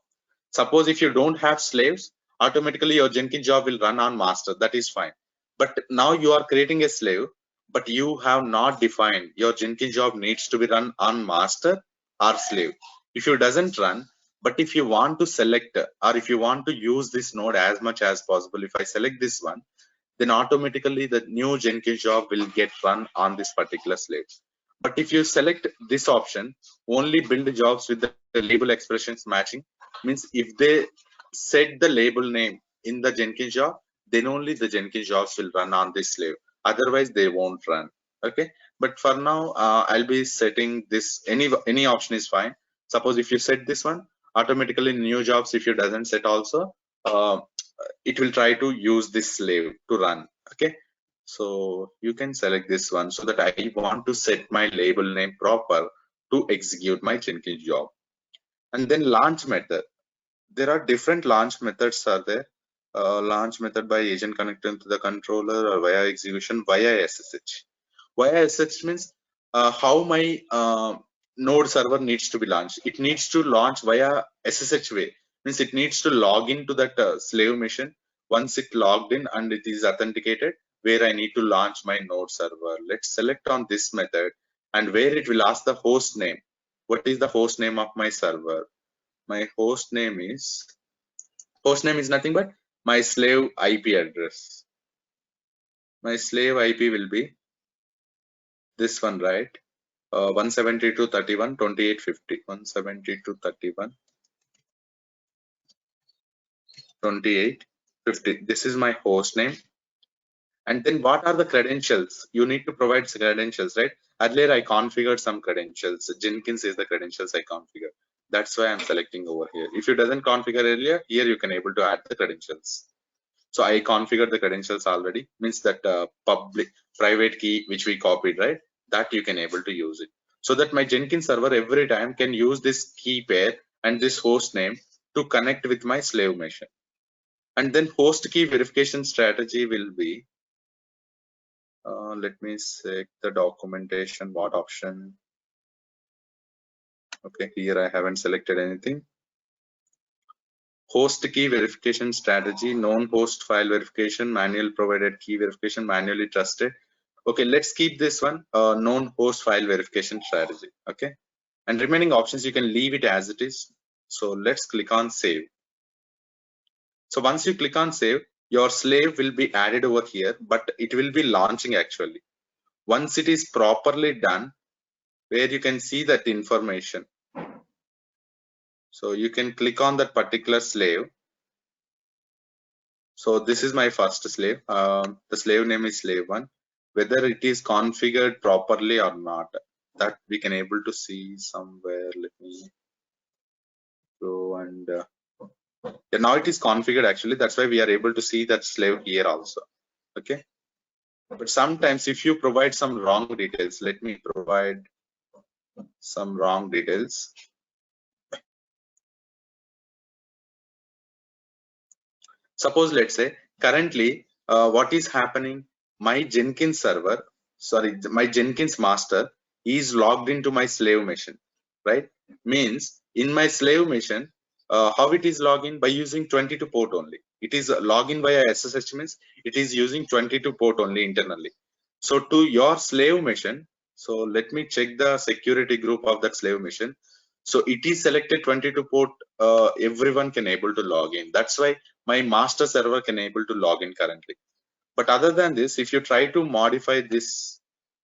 Suppose if you don't have slaves, automatically your Jenkins job will run on master. That is fine. But now you are creating a slave, but you have not defined your Jenkins job needs to be run on master or slave. If you doesn't run, but if you want to select or if you want to use this node as much as possible, if I select this one, then automatically the new Jenkins job will get run on this particular slave. But if you select this option, only build jobs with the label expressions matching, means if they set the label name in the Jenkins job, then only the Jenkins jobs will run on this slave. Otherwise, they won't run. Okay. But for now, I'll be setting this. Any option is fine. Suppose if you set this one, automatically new jobs. If you doesn't set also, it will try to use this slave to run. Okay. So you can select this one so that I want to set my label name proper to execute my Jenkins job. And then launch method. There are different launch methods are there. Launch method by agent connecting to the controller or via execution via SSH. Via SSH means how my node server needs to be launched. It needs to launch via SSH way. Means it needs to log into that slave machine. Once it logged in and it is authenticated, where I need to launch my node server. Let's select on this method, and where it will ask the host name. What is the host name of my server? My host name is nothing but my slave IP address. My slave IP will be this one, right? 172.31.28.50. 172.31.28.50. This is my host name. And then what are the credentials? You need to provide credentials, right? Earlier I configured some credentials. Jenkins is the credentials I configured. That's why I'm selecting over here. If you doesn't configure earlier, here you can able to add the credentials. So I configured the credentials already, means that public private key which we copied, right? That you can able to use it. So that my Jenkins server every time can use this key pair and this host name to connect with my slave machine. And then host key verification strategy will be, let me check the documentation, what option. Okay, here I haven't selected anything. Host key verification strategy, known host file verification, manual provided key verification, manually trusted. Okay, let's keep this one, known host file verification strategy. Okay, and remaining options you can leave it as it is. So let's click on save. So once you click on save, your slave will be added over here, but it will be launching actually. Once it is properly done, where you can see that information. So you can click on that particular slave. So this is my first slave. The slave name is slave1. Whether it is configured properly or not, that we can able to see somewhere. Let me go and yeah, now it is configured actually. That's why we are able to see that slave here also. Okay. But sometimes if you provide some wrong details, let me provide some wrong details. Suppose let's say currently what is happening, my Jenkins server, sorry, my Jenkins master is logged into my slave machine, right? Means in my slave machine, how it is login? By using 22 port only. It is login via SSH, means it is using 22 port only internally. So to your slave machine, so let me check the security group of that slave machine. So it is selected 22 port, everyone can able to log in. That's why my master server can able to log in currently. But other than this, if you try to modify this,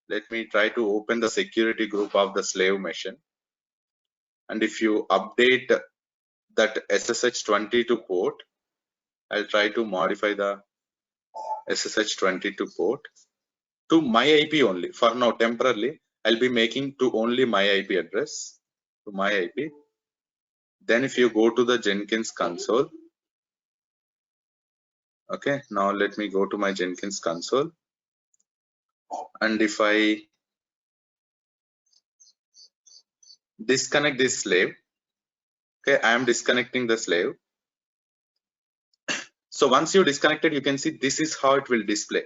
let me try to open the security group of the slave machine. And if you update that SSH22 port, I'll try to modify the SSH22 port to my IP only. For now, temporarily, I'll be making to only my IP address, to my IP. Then if you go to the Jenkins console, okay, now let me go to my Jenkins console. And if I disconnect this slave, okay, I am disconnecting the slave. So once you disconnected, you can see this is how it will display.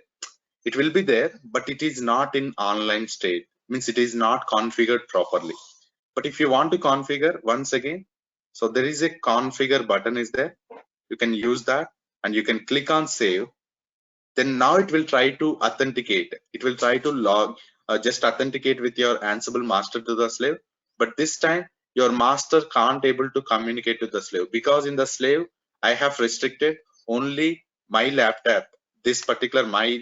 It will be there, but it is not in online state, means it is not configured properly. But if you want to configure once again, so there is a configure button is there. You can use that and you can click on save. Then now it will try to authenticate. It will try to log, just authenticate with your Ansible master to the slave. But this time your master can't able to communicate to the slave, because in the slave I have restricted only my laptop. This particular my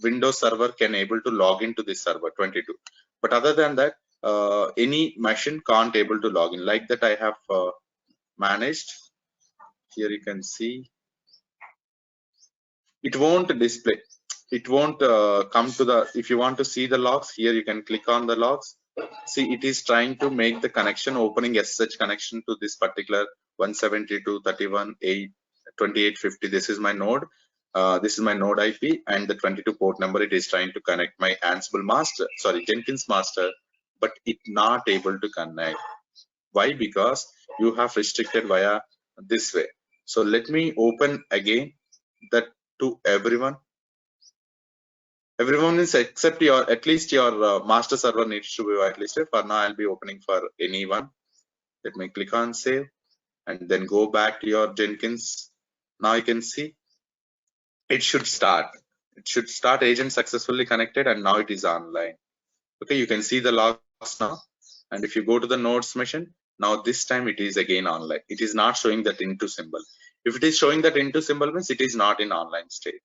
Windows server can able to log into this server 22. But other than that, any machine can't able to log in. Like that I have managed. Here you can see it won't display. It won't come to the, if you want to see the logs, here you can click on the logs. See, it is trying to make the connection, opening SSH connection to this particular 172.31.8.28.50. This is my node. This is my node IP, and the 22 port number. It is trying to connect my Ansible master, sorry, Jenkins master, but it not able to connect. Why? Because you have restricted via this way. So let me open again that to everyone. Everyone is except your, at least your master server needs to be whitelisted. For now, I'll be opening for anyone. Let me click on save and then go back to your Jenkins. Now you can see it should start. It should start agent successfully connected, and now it is online. Okay, you can see the logs now. And if you go to the nodes machine, now this time it is again online. It is not showing that into symbol. If it is showing that into symbol means it is not in online state.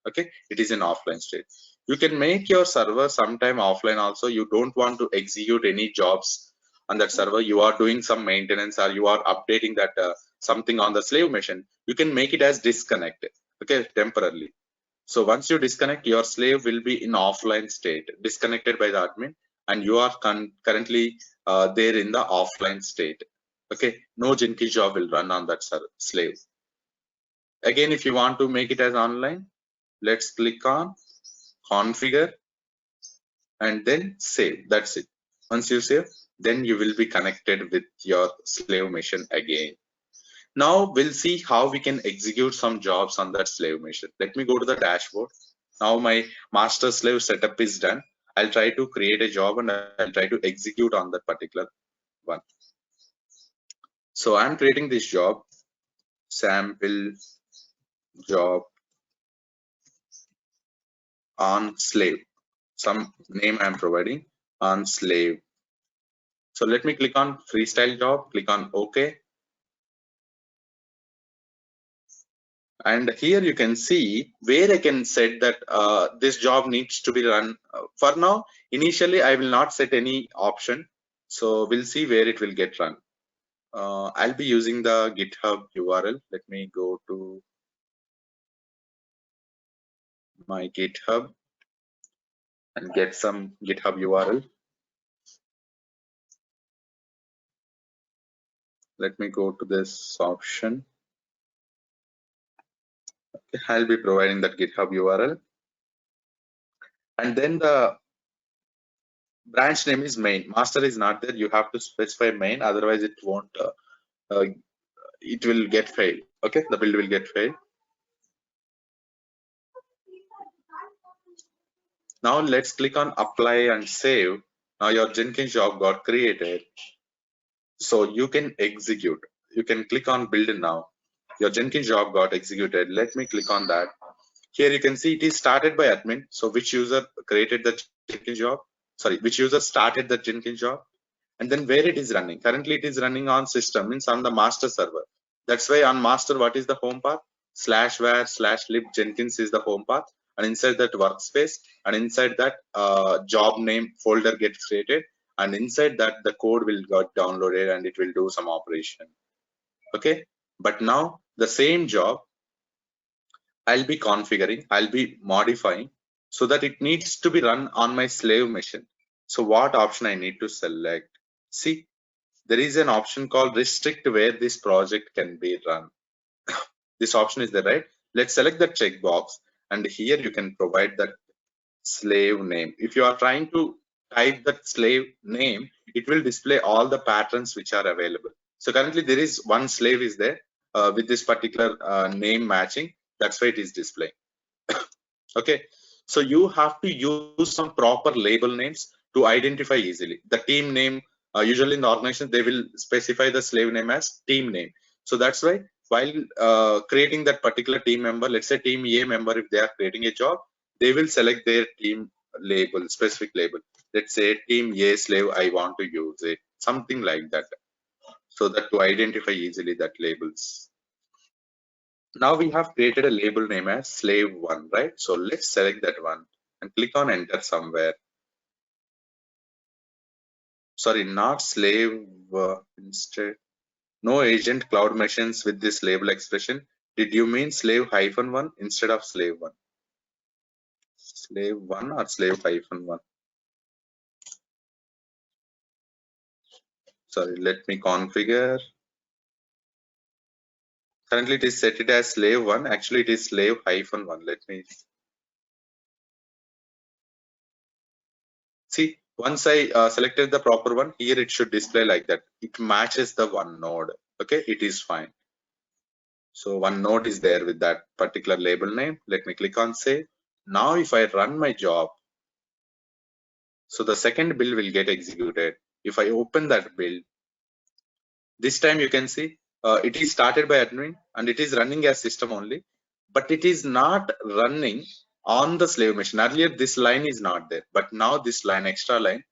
Okay, it is in offline state. You can make your server sometime offline also. You don't want to execute any jobs on that server. You are doing some maintenance or you are updating that something on the slave machine. You can make it as disconnected. Okay, temporarily. So once you disconnect, your slave will be in offline state, disconnected by the admin, and you are currently there in the offline state. Okay, no Jenkins job will run on that slave. Again, if you want to make it as online, let's click on configure and then save. That's it. Once you save, then you will be connected with your slave machine again. Now we'll see how we can execute some jobs on that slave machine. Let me go to the dashboard. Now my master slave setup is done. I'll try to create a job and I'll try to execute on that particular one. So I'm creating this job, sample job on slave. Some name I'm providing on slave. So let me click on freestyle job, click on OK. And here you can see where I can set that this job needs to be run. For now, initially I will not set any option. So we'll see where it will get run. I'll be using the GitHub URL. Let me go to my GitHub and get some GitHub URL. Let me go to this option. Okay, I'll be providing that GitHub URL. And then the branch name is main. Master is not there. You have to specify main, otherwise it won't. It will get failed. Okay, the build will get failed. Now let's click on apply and save. Now your Jenkins job got created. So you can execute. You can click on build now. Your Jenkins job got executed. Let me click on that. Here you can see it is started by admin. So which user created the Jenkins job? Sorry, which user started the Jenkins job? And then where it is running. Currently it is running on system, means on the master server. That's why on master, what is the home path? /var/lib Jenkins is the home path. And inside that workspace, and inside that job name folder gets created. And inside that the code will get downloaded and it will do some operation. Okay. But now the same job I'll be configuring, I'll be modifying so that it needs to be run on my slave machine. So what option I need to select? See, there is an option called restrict where this project can be run. This option is there, right? Let's select the checkbox, and here you can provide that slave name. If you are trying to type that slave name, it will display all the patterns which are available. So currently there is one slave is there with this particular name matching. That's why it is displaying. Okay, so you have to use some proper label names to identify easily. The team name, usually in the organization, they will specify the slave name as team name. So that's why while creating that particular team member, let's say team A member, if they are creating a job, they will select their team label, specific label. Let's say team A slave, I want to use it, something like that. So that to identify easily that labels. Now we have created a label name as slave1, right? So let's select that one and click on enter somewhere. Sorry, not slave instead. No agent cloud machines with this label expression. Did you mean slave-1 instead of slave1? Slave1 or slave-1? Sorry, let me configure. Currently it is set it as slave1. Actually it is slave-1. Let me see. Once I selected the proper one, here it should display like that. It matches the one node. Okay, it is fine. So one node is there with that particular label name. Let me click on save. Now if I run my job, so the second build will get executed. If I open that build, this time you can see it is started by admin and it is running as system only, but it is not running on the slave machine. Earlier this line is not there, but now this line, extra line,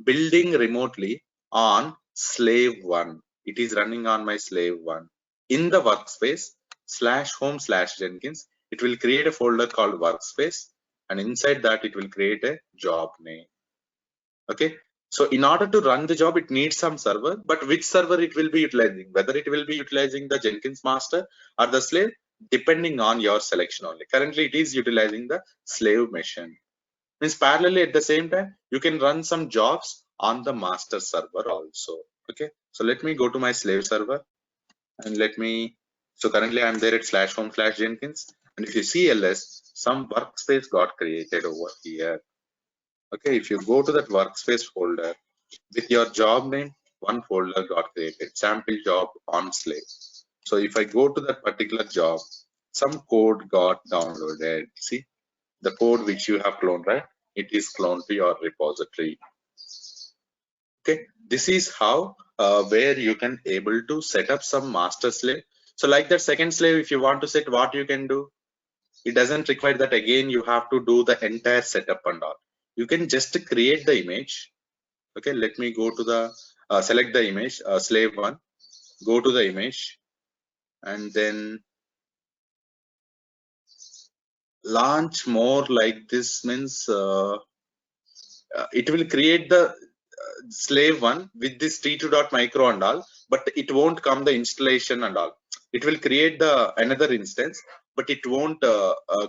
building remotely on slave 1. It is running on my slave 1. In the workspace /home/Jenkins, it will create a folder called workspace, and inside that it will create a job name. Okay, so in order to run the job, it needs some server, but which server it will be utilizing, whether it will be utilizing the Jenkins master or the slave, depending on your selection only. Currently it is utilizing the slave machine. Means parallelly at the same time you can run some jobs on the master server also. Okay, so let me go to my slave server and let me, so currently I'm there at /home/Jenkins, and if you see ls, some workspace got created over here. Okay, if you go to that workspace folder with your job name, one folder got created, sample job on slave. So if I go to that particular job, some code got downloaded. See the code which you have cloned, right? It is cloned to your repository. Okay, this is how where you can able to set up some master slave. So like that second slave, if you want to set, what you can do, it doesn't require that again you have to do the entire setup and all. You can just create the image. Okay, let me go to the select the image, slave 1, go to the image, and then launch more. Like this means it will create the slave 1 with this t2.micro and all, but it won't come the installation and all. It will create the another instance, but it won't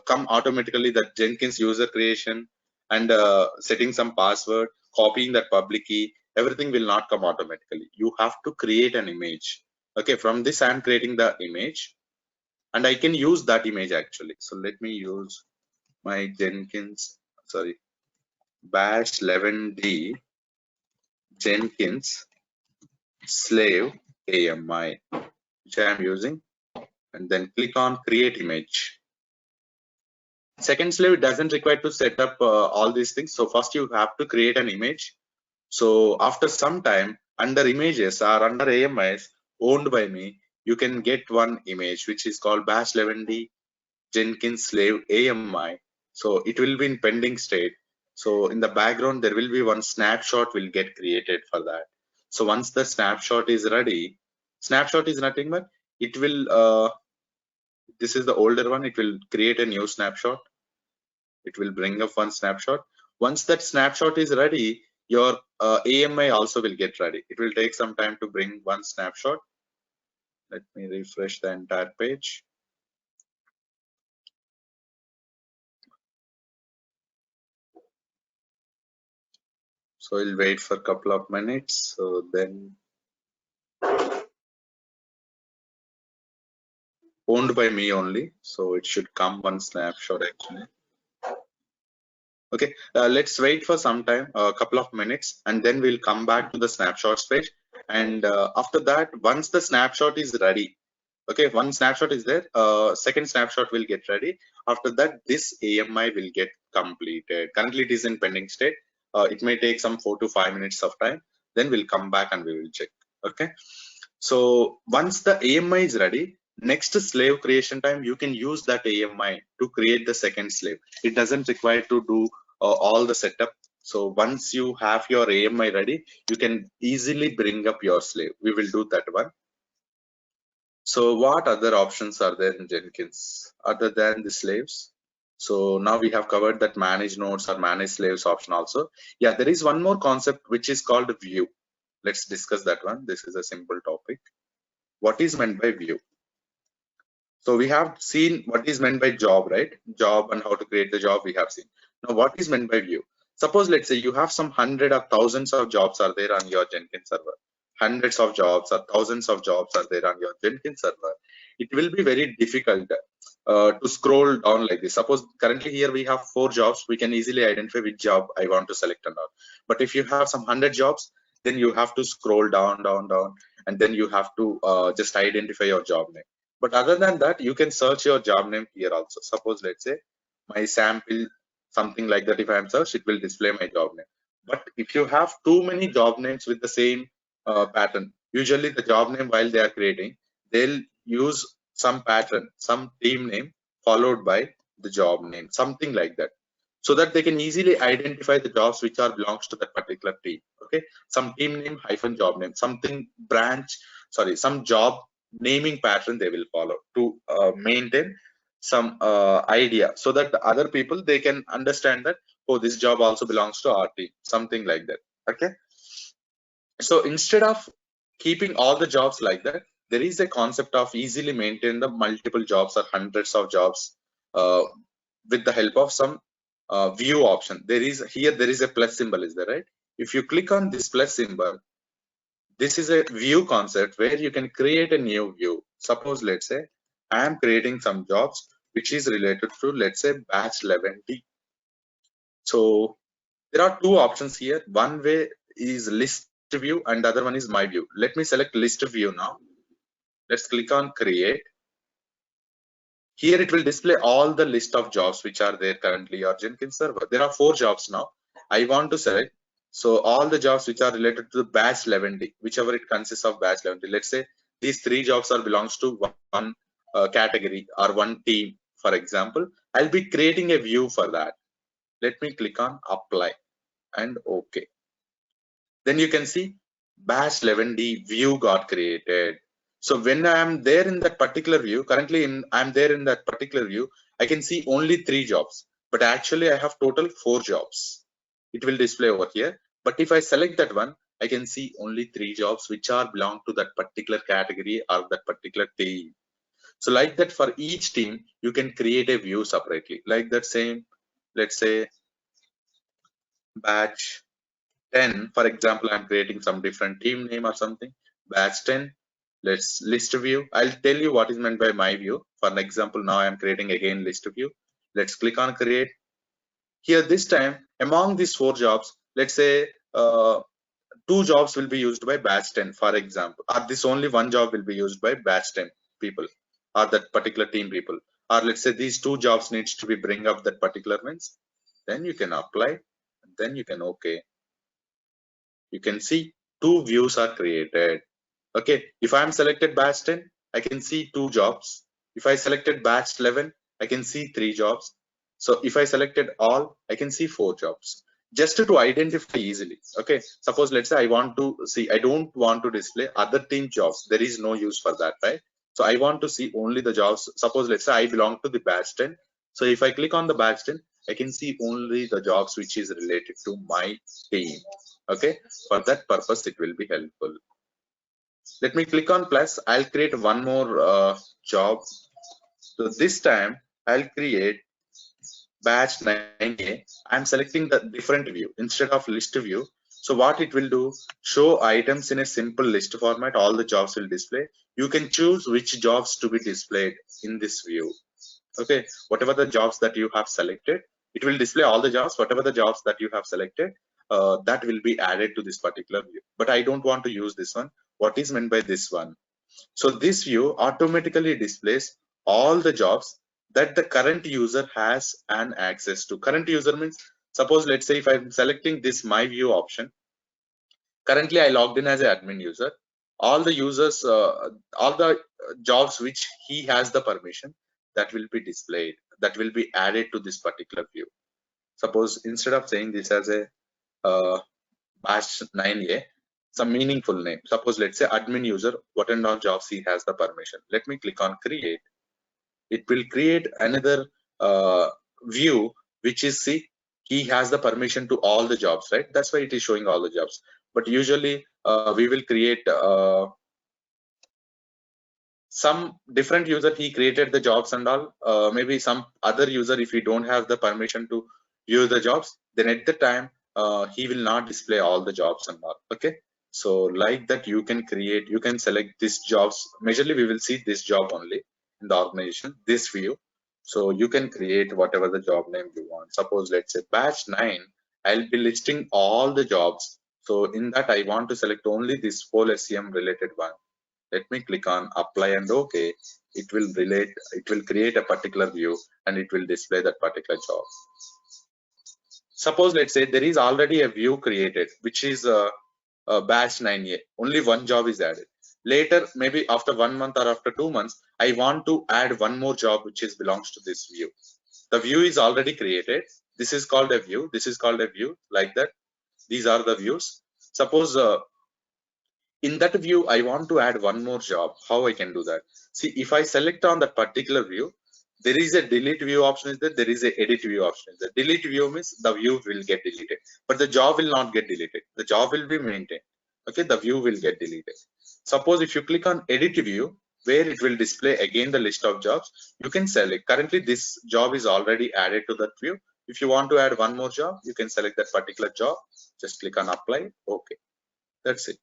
come automatically that Jenkins user creation and setting some password, copying that public key, everything will not come automatically. You have to create an image. Okay, from this I'm creating the image and I can use that image actually. So let me use my Jenkins, sorry, bash 11d Jenkins slave AMI, which I am using, and then click on create image. Second slave doesn't require to set up all these things. So first you have to create an image. So after some time, under images or under AMIs owned by me, you can get one image which is called bash 11d Jenkins slave AMI. So it will be in pending state. So in the background there will be one snapshot will get created for that. So once the snapshot is ready, snapshot is nothing but it will this is the older one, it will create a new snapshot. It will bring up one snapshot. Once that snapshot is ready, your AMI also will get ready. It will take some time to bring one snapshot. Let me refresh the entire page. So we'll wait for a couple of minutes. So then owned by me only, so it should come one snapshot actually. Okay, let's wait for some time, a couple of minutes, and then we'll come back to the snapshots page. And after that, once the snapshot is ready, okay, one snapshot is there, second snapshot will get ready. After that, this AMI will get completed. Currently it is in pending state. It may take some 4 to 5 minutes of time. Then we'll come back and we will check. Okay, so once the AMI is ready, next slave creation time, you can use that AMI to create the second slave. It doesn't require to do all the setup. So once you have your AMI ready, you can easily bring up your slave. We will do that one. So what other options are there in Jenkins other than the slaves? So now we have covered that manage nodes or manage slaves option also. Yeah, there is one more concept which is called view. Let's discuss that one. This is a simple topic. What is meant by view? So we have seen what is meant by job, right? Job and how to create the job we have seen. Now what is meant by view? Suppose let's say you have some hundred or thousands of jobs are there on your Jenkins server. Hundreds of jobs or thousands of jobs are there on your Jenkins server. It will be very difficult to scroll down like this. Suppose currently here we have 4 jobs, we can easily identify which job I want to select and all. But if you have some 100 jobs, then you have to scroll down, and then you have to just identify your job name. But other than that, you can search your job name here also. Suppose let's say my sample, something like that. If I am searched, it will display my job name. But if you have too many job names with the same pattern, usually the job name while they are creating, they'll use some pattern, some team name followed by the job name, something like that, so that they can easily identify the jobs which are belongs to that particular team. Okay, some team name hyphen job name, something branch, sorry, some job naming pattern they will follow to maintain some idea, so that the other people they can understand that, oh, this job also belongs to our team, something like that. Okay, so instead of keeping all the jobs like that, there is a concept of easily maintain the multiple jobs or hundreds of jobs uh, with the help of some view option. There is a plus symbol, is there, right? If you click on this plus symbol, this is a view concept where you can create a new view. Suppose let's say I am creating some jobs which is related to, let's say, batch 11D. So there are two options here. One way is list view and the other one is my view. Let me select list view now. Let's click on create. Here it will display all the list of jobs which are there currently on Jenkins server. There are 4 jobs now. I want to select. So all the jobs which are related to the batch 11D, whichever it consists of batch 11D. Let's say these 3 jobs are belongs to one category or one team, for example. I'll be creating a view for that. Let me click on apply and OK. Then you can see batch 11D view got created. So when I am there in that particular view, currently I'm there in that particular view, I can see only 3 jobs, but actually I have total 4 jobs. It will display over here. But if I select that one, I can see only 3 jobs which are belong to that particular category or that particular team. So like that, for each team, you can create a view separately. Like that same, let's say batch 10, for example, I'm creating some different team name or something. Batch 10, let's list view. I'll tell you what is meant by my view. For an example, now I'm creating again list view. Let's click on create. Here this time, among these 4 jobs, let's say 2 jobs will be used by batch 10, for example, or this only one job will be used by batch 10 people or that particular team people, or let's say these 2 jobs needs to be bring up that particular means. Then you can apply, and then you can OK. You can see 2 views are created. Okay, if I'm selected batch 10, I can see 2 jobs. If I selected batch 11, I can see 3 jobs. So if I selected all, I can see 4 jobs. Just to identify easily. Okay, suppose let's say I want to see, I don't want to display other team jobs. There is no use for that, right? So I want to see only the jobs. Suppose let's say I belong to the batch 10. So if I click on the batch 10, I can see only the jobs which is related to my team. Okay, for that purpose it will be helpful. Let me click on plus. I'll create one more job. So this time I'll create batch 9A. I'm selecting the different view instead of list view. So what it will do, show items in a simple list format. All the jobs will display. You can choose which jobs to be displayed in this view. Okay, whatever the jobs that you have selected, it will display all the jobs. Whatever the jobs that you have selected, that will be added to this particular view. But I don't want to use this one. What is meant by this one? So this view automatically displays all the jobs that the current user has an access to. Current user means, suppose let's say if I'm selecting this my view option, currently I logged in as an admin user. All the users, all the jobs which he has the permission, that will be displayed, that will be added to this particular view. Suppose instead of saying this as a batch 9A, some meaningful name. Suppose let's say admin user, what and all jobs he has the permission. Let me click on create. It will create another view which is, see, he has the permission to all the jobs, right? That's why it is showing all the jobs. But usually we will create some different user, he created the jobs and all. Maybe some other user, if he don't have the permission to view the jobs, then at the time he will not display all the jobs and all. Okay, so like that you can create, you can select this jobs. Majorly we will see this job only in the organization, this view. So you can create whatever the job name you want. Suppose let's say batch 9, I'll be listing all the jobs. So in that I want to select only this whole SEM related one. Let me click on apply and okay. It will create a particular view and it will display that particular job. Suppose let's say there is already a view created, which is a batch 9A. Only one job is added. Later, maybe after 1 month or after 2 months, I want to add one more job which is belongs to this view. The view is already created. This is called a view. This is called a view, like that. These are the views. Suppose in that view, I want to add one more job. How I can do that? See, if I select on that particular view, there is a delete view option is there. There is a edit view option is there. Delete view means the view will get deleted, but the job will not get deleted. The job will be maintained. Okay, the view will get deleted. Suppose if you click on edit view, where it will display again the list of jobs, you can select. Currently, this job is already added to that view. If you want to add one more job, you can select that particular job. Just click on apply. Okay, that's it.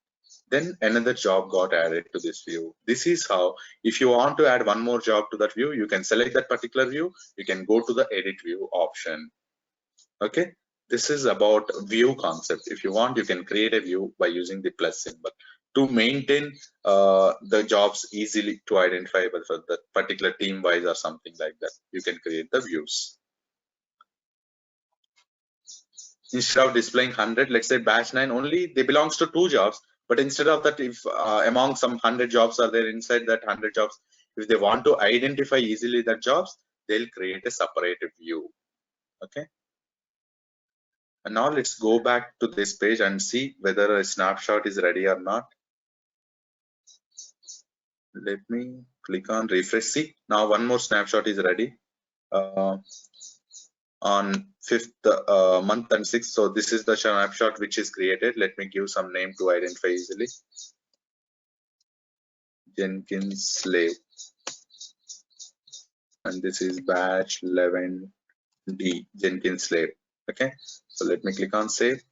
Then another job got added to this view. This is how, if you want to add one more job to that view, you can select that particular view. You can go to the edit view option. Okay, this is about view concept. If you want, you can create a view by using the plus symbol to maintain the jobs easily to identify for the particular team wise or something like that. You can create the views. Instead of displaying 100, let's say batch 9 only, they belongs to 2 jobs. But instead of that, if among some 100 jobs are there inside that 100 jobs, if they want to identify easily that jobs, they'll create a separated view. Okay. And now let's go back to this page and see whether a snapshot is ready or not. Let me click on refresh. See, now one more snapshot is ready. On 5th month and 6th. So this is the snapshot which is created. Let me give some name to identify easily. Jenkins slave. And this is batch 11D Jenkins slave. Okay. So let me click on save.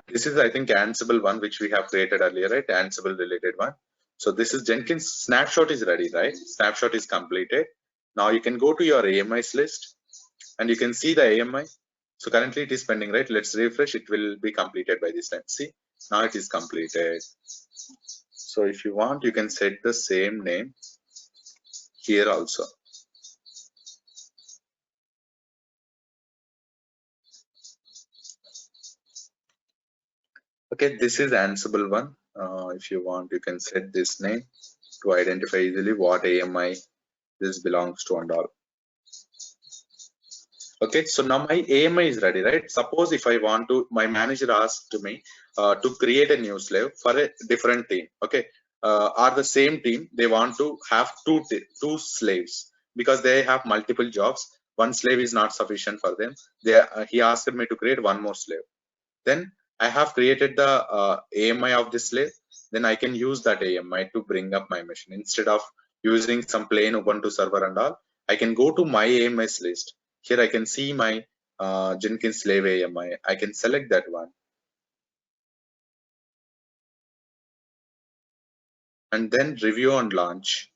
This is, I think, Ansible one which we have created earlier, right? Ansible related one. So this is Jenkins snapshot is ready, right? Snapshot is completed. Now you can go to your AMIs list and you can see the AMI. So currently it is pending, right? Let's refresh. It will be completed by this time. See, now it is completed. So if you want, you can set the same name here also. Okay, this is Ansible one. If you want, you can set this name to identify easily what AMI this belongs to and all. Okay, so now my AMI is ready, right? Suppose if I want to, my manager asked me to create a new slave for a different team. Okay, or the same team, they want to have two slaves because they have multiple jobs. One slave is not sufficient for them. He asked me to create one more slave. Then I have created the AMI of this slave. Then I can use that AMI to bring up my machine instead of using some plain Ubuntu server and all. I can go to my AMIs list. Here I can see my Jenkins slave AMI. I can select that one. And then review and launch,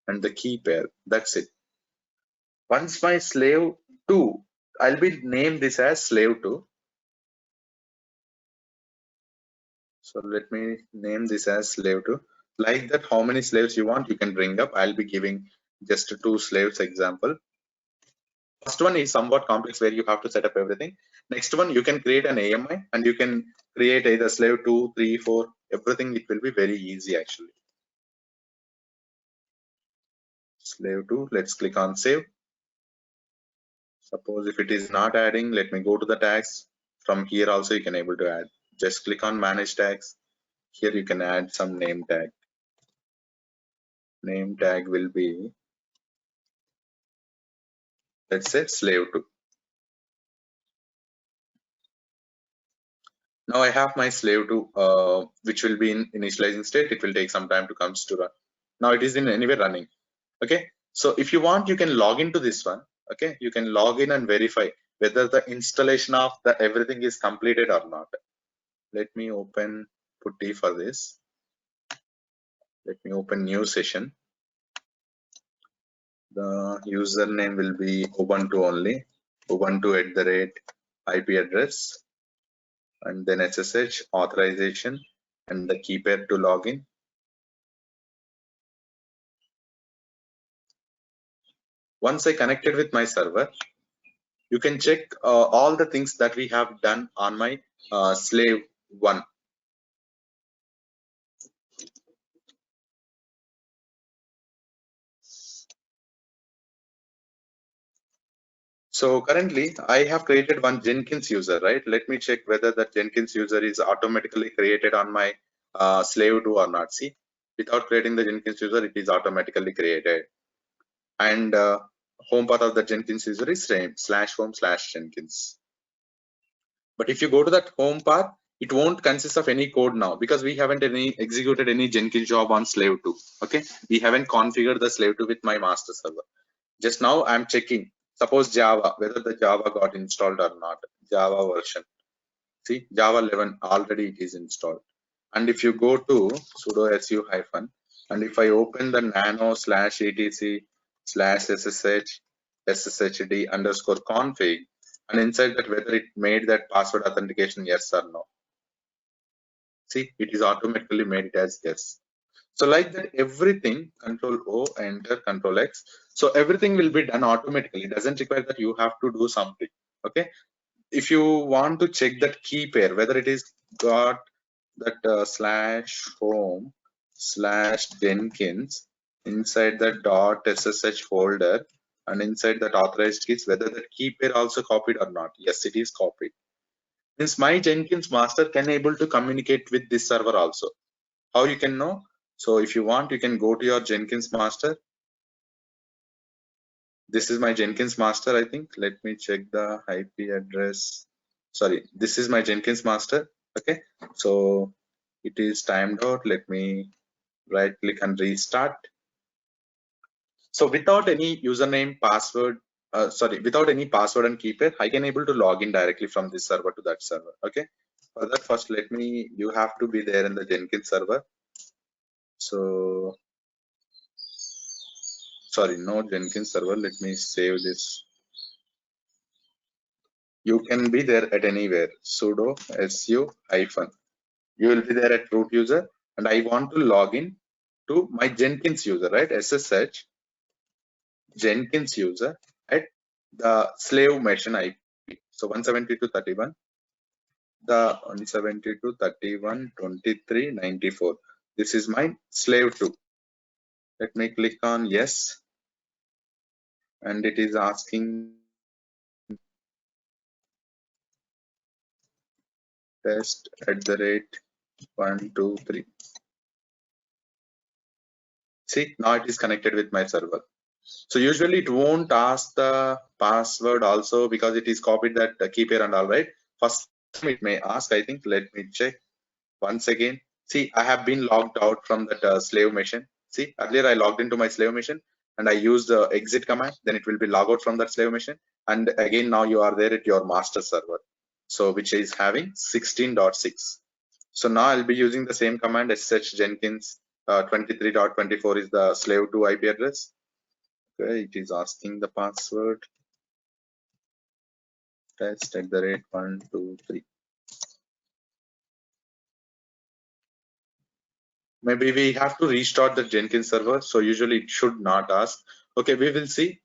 and the key pair. That's it. Once my slave 2, I'll be name this as slave 2. So let me name this as slave 2. Like that, how many slaves you want, you can bring up. I'll be giving just 2 slaves example. First one is somewhat complex where you have to set up everything. Next one, you can create an AMI and you can create either slave 2, 3, 4, everything. It will be very easy actually. Slave 2, let's click on save. Suppose if it is not adding, let me go to the tags. From here also you can able to add. Just click on manage tags. Here you can add some name tag. Name tag will be, let's say slave 2. Now I have my slave 2, which will be in initializing state. It will take some time to come to run. Now it is in anyway running. Okay. So if you want, you can log into this one. Okay. You can log in and verify whether the installation of the everything is completed or not. Let me open putty for this. Let me open new session. The username will be Ubuntu only, Ubuntu @ IP address, and then SSH authorization and the key pair to login. Once I connected with my server, you can check all the things that we have done on my slave 1. So currently I have created one Jenkins user, right? Let me check whether that Jenkins user is automatically created on my slave 2 or not. See, without creating the Jenkins user, it is automatically created. And home path of the Jenkins user is same /home/Jenkins. But if you go to that home path, it won't consist of any code now because we haven't executed any Jenkins job on slave 2. Okay, we haven't configured the slave 2 with my master server. Just now I'm checking, suppose Java, whether the Java got installed or not. Java version. See, Java 11 already it is installed. And if you go to sudo su hyphen, and if I open the nano/etc/sshd_config, and inside that whether it made that password authentication yes or no. See, it is automatically made it as yes. So like that, everything, Control O, enter, Control X. So everything will be done automatically. It doesn't require that you have to do something. Okay. If you want to check that key pair, whether it is got that /home/Jenkins inside the .ssh folder and inside that authorized keys, whether that key pair also copied or not. Yes, it is copied. Means my Jenkins master can able to communicate with this server also. How you can know? So if you want, you can go to your Jenkins master. This is my Jenkins master, I think. Let me check the IP address. Sorry, this is my Jenkins master. Okay, so it is timed out. Let me right click and restart. So without any username, password, without any password and key pair, I can able to log in directly from this server to that server. Okay, for that first, you have to be there in the Jenkins server. So sorry, no Jenkins server. Let me save this. You can be there at anywhere. Sudo su hyphen. You will be there at root user, and I want to log in to my Jenkins user, right? SSH Jenkins user at the slave machine IP. So 172.31, the 172.31.23.94. This is my slave 2. Let me click on yes, and it is asking test@123. See, now it is connected with my server. So usually it won't ask the password also because it is copied that key pair and all, right? First time it may ask, I think. Let me check once again. See, I have been logged out from that slave machine. See, earlier I logged into my slave machine and I used the exit command. Then it will be log out from that slave machine. And again, now you are there at your master server. So which is having 16.6. So now I'll be using the same command SSH Jenkins 23.24 is the slave 2 IP address. Okay, it is asking the password test@123. Maybe we have to restart the Jenkins server, so usually it should not ask. Okay, we will see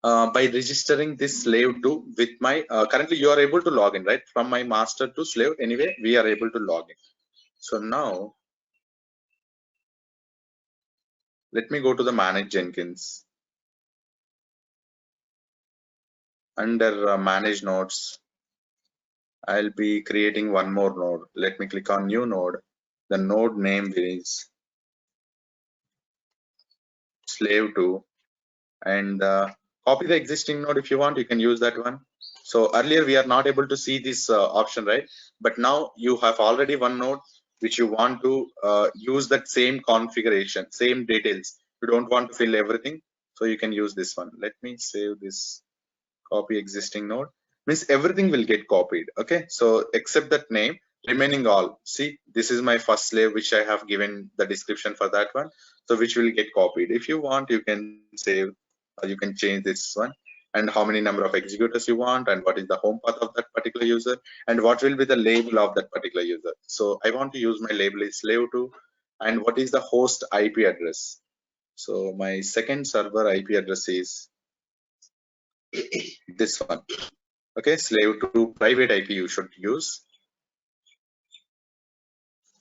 by registering this slave 2 with my currently you are able to log in, right? From my master to slave, anyway we are able to log in. So now let me go to the manage Jenkins. Under manage nodes, I'll be creating one more node. Let me click on new node. The node name is slave 2, and copy the existing node. If you want, you can use that one. So earlier we are not able to see this option, right? But now you have already one node which you want to use that same configuration, same details. You don't want to fill everything, so you can use this one. Let me save this. Copy existing node means everything will get copied. Okay, so except that name, remaining all. See, this is my first slave, which I have given the description for that one. So which will get copied. If you want, you can save, or you can change this one, and how many number of executors you want, and what is the home path of that particular user, and what will be the label of that particular user. So I want to use my label is slave2, and what is the host IP address. So my second server IP address is this one. Okay, slave2 private IP you should use.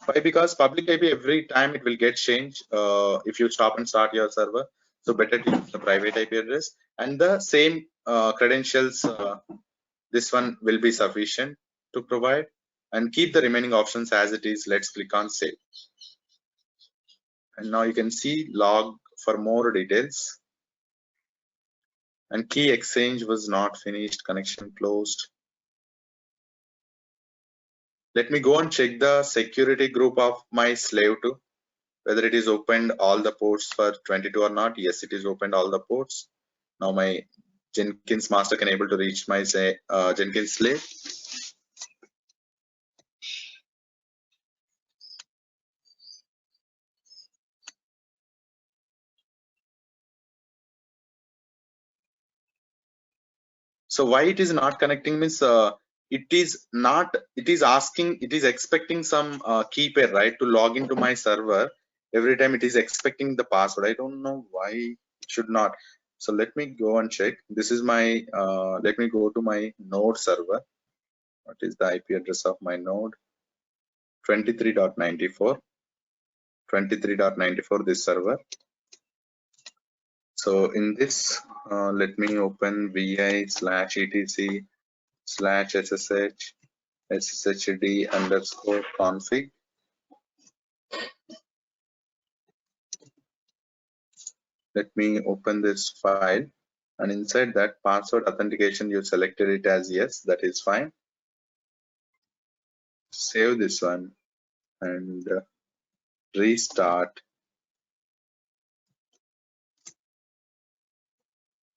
Why? Because public IP every time it will get changed if you stop and start your server. So better to use the private IP address, and the same credentials. This one will be sufficient to provide, and keep the remaining options as it is. Let's click on save, and now you can see log for more details. And key exchange was not finished. Connection closed. Let me go and check the security group of my slave2, whether it is opened all the ports for 22 or not. Yes, it is opened all the ports. Now my Jenkins master can able to reach my Jenkins slave. So why it is not connecting means it is asking, it is expecting some key pair, right, to log into my server. Every time it is expecting the password. I don't know why it should not. So let me go and check. This is my let me go to my node server. What is the IP address of my node? 23.94. 23.94 this server. So in this let me open vi/etc/sshd_config. Let me open this file, and inside that password authentication you selected it as yes, that is fine. Save this one and restart.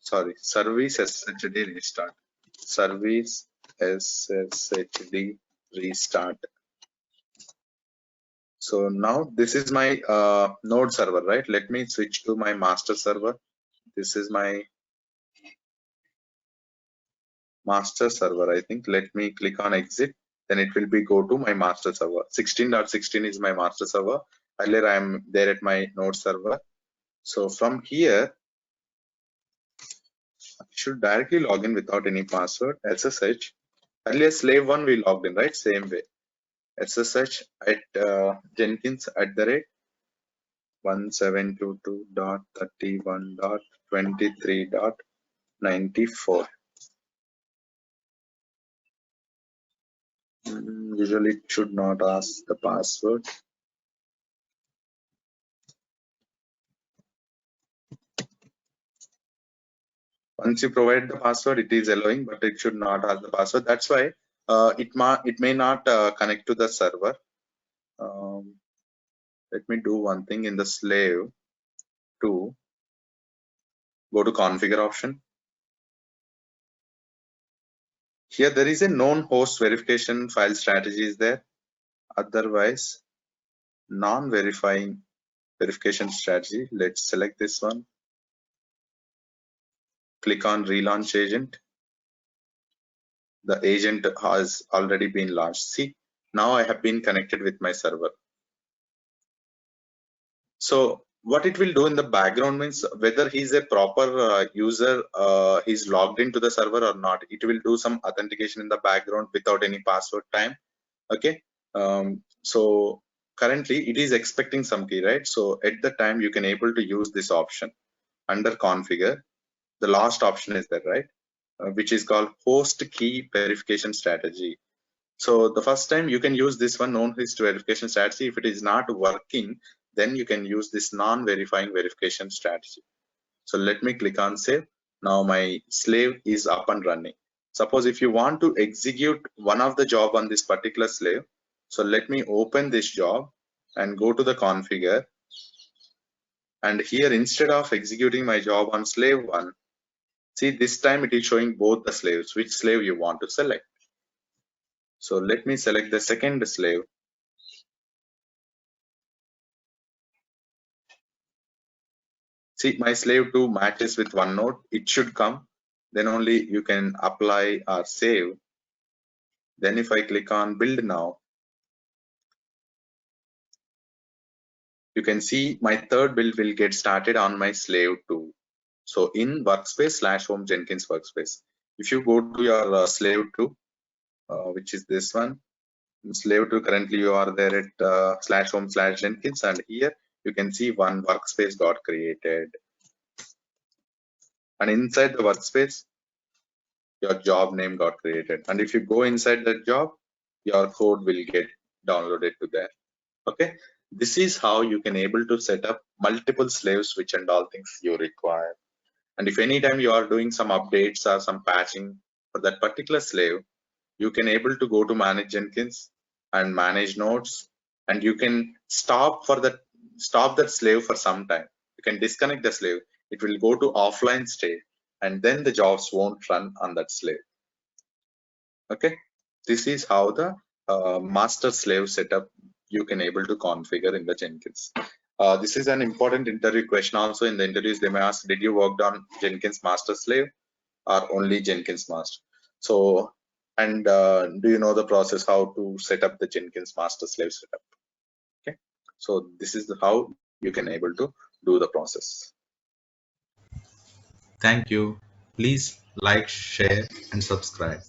Sorry, service sshd restart. Service sshd restart. So now this is my node server, right? Let me switch to my master server. This is my master server, I think. Let me click on exit, then it will be go to my master server. 16.16 is my master server. Earlier I am there at my node server. So from here I should directly log in without any password. SSH. Earlier slave one we logged in, right? Same way. SSH at Jenkins @172.31.23.94. Usually it should not ask the password. Once you provide the password, it is allowing, but it should not ask the password. That's why it may not connect to the server. Let me do one thing in the slave to go to configure option. Here there is a known host verification file strategy is there. Otherwise, non-verifying verification strategy. Let's select this one. Click on relaunch agent. The agent has already been launched. See, now I have been connected with my server. So what it will do in the background means whether he's a proper user, he's logged into the server or not, it will do some authentication in the background without any password time. Okay. So currently it is expecting some key, right? So at the time you can able to use this option under configure. The last option is there, right? Which is called host key verification strategy. So the first time you can use this one, known host verification strategy. If it is not working, then you can use this non-verifying verification strategy. So let me click on save. Now my slave is up and running. Suppose if you want to execute one of the job on this particular slave, so let me open this job and go to the configure. And here, instead of executing my job on slave one, see, this time it is showing both the slaves, which slave you want to select. So let me select the second slave. See, my slave 2 matches with one node. It should come. Then only you can apply or save. Then if I click on build now, you can see my third build will get started on my slave 2. So in workspace / home Jenkins workspace, if you go to your slave 2, which is this one, slave 2, currently you are there at / home / Jenkins, and here you can see one workspace got created. And inside the workspace, your job name got created. And if you go inside the job, your code will get downloaded to there. Okay, this is how you can able to set up multiple slave switch and all things you require. And if anytime you are doing some updates or some patching for that particular slave, you can able to go to manage Jenkins and manage nodes, and you can stop that slave for some time. You can disconnect the slave. It will go to offline state, and then the jobs won't run on that slave. Okay, this is how the master slave setup you can able to configure in the Jenkins. This is an important interview question also. In the interviews they may ask, did you work on Jenkins master slave or only Jenkins master? So, and do you know the process how to set up the Jenkins master slave setup? Okay, so this is how you can able to do the process. Thank you. Please like, share, and subscribe.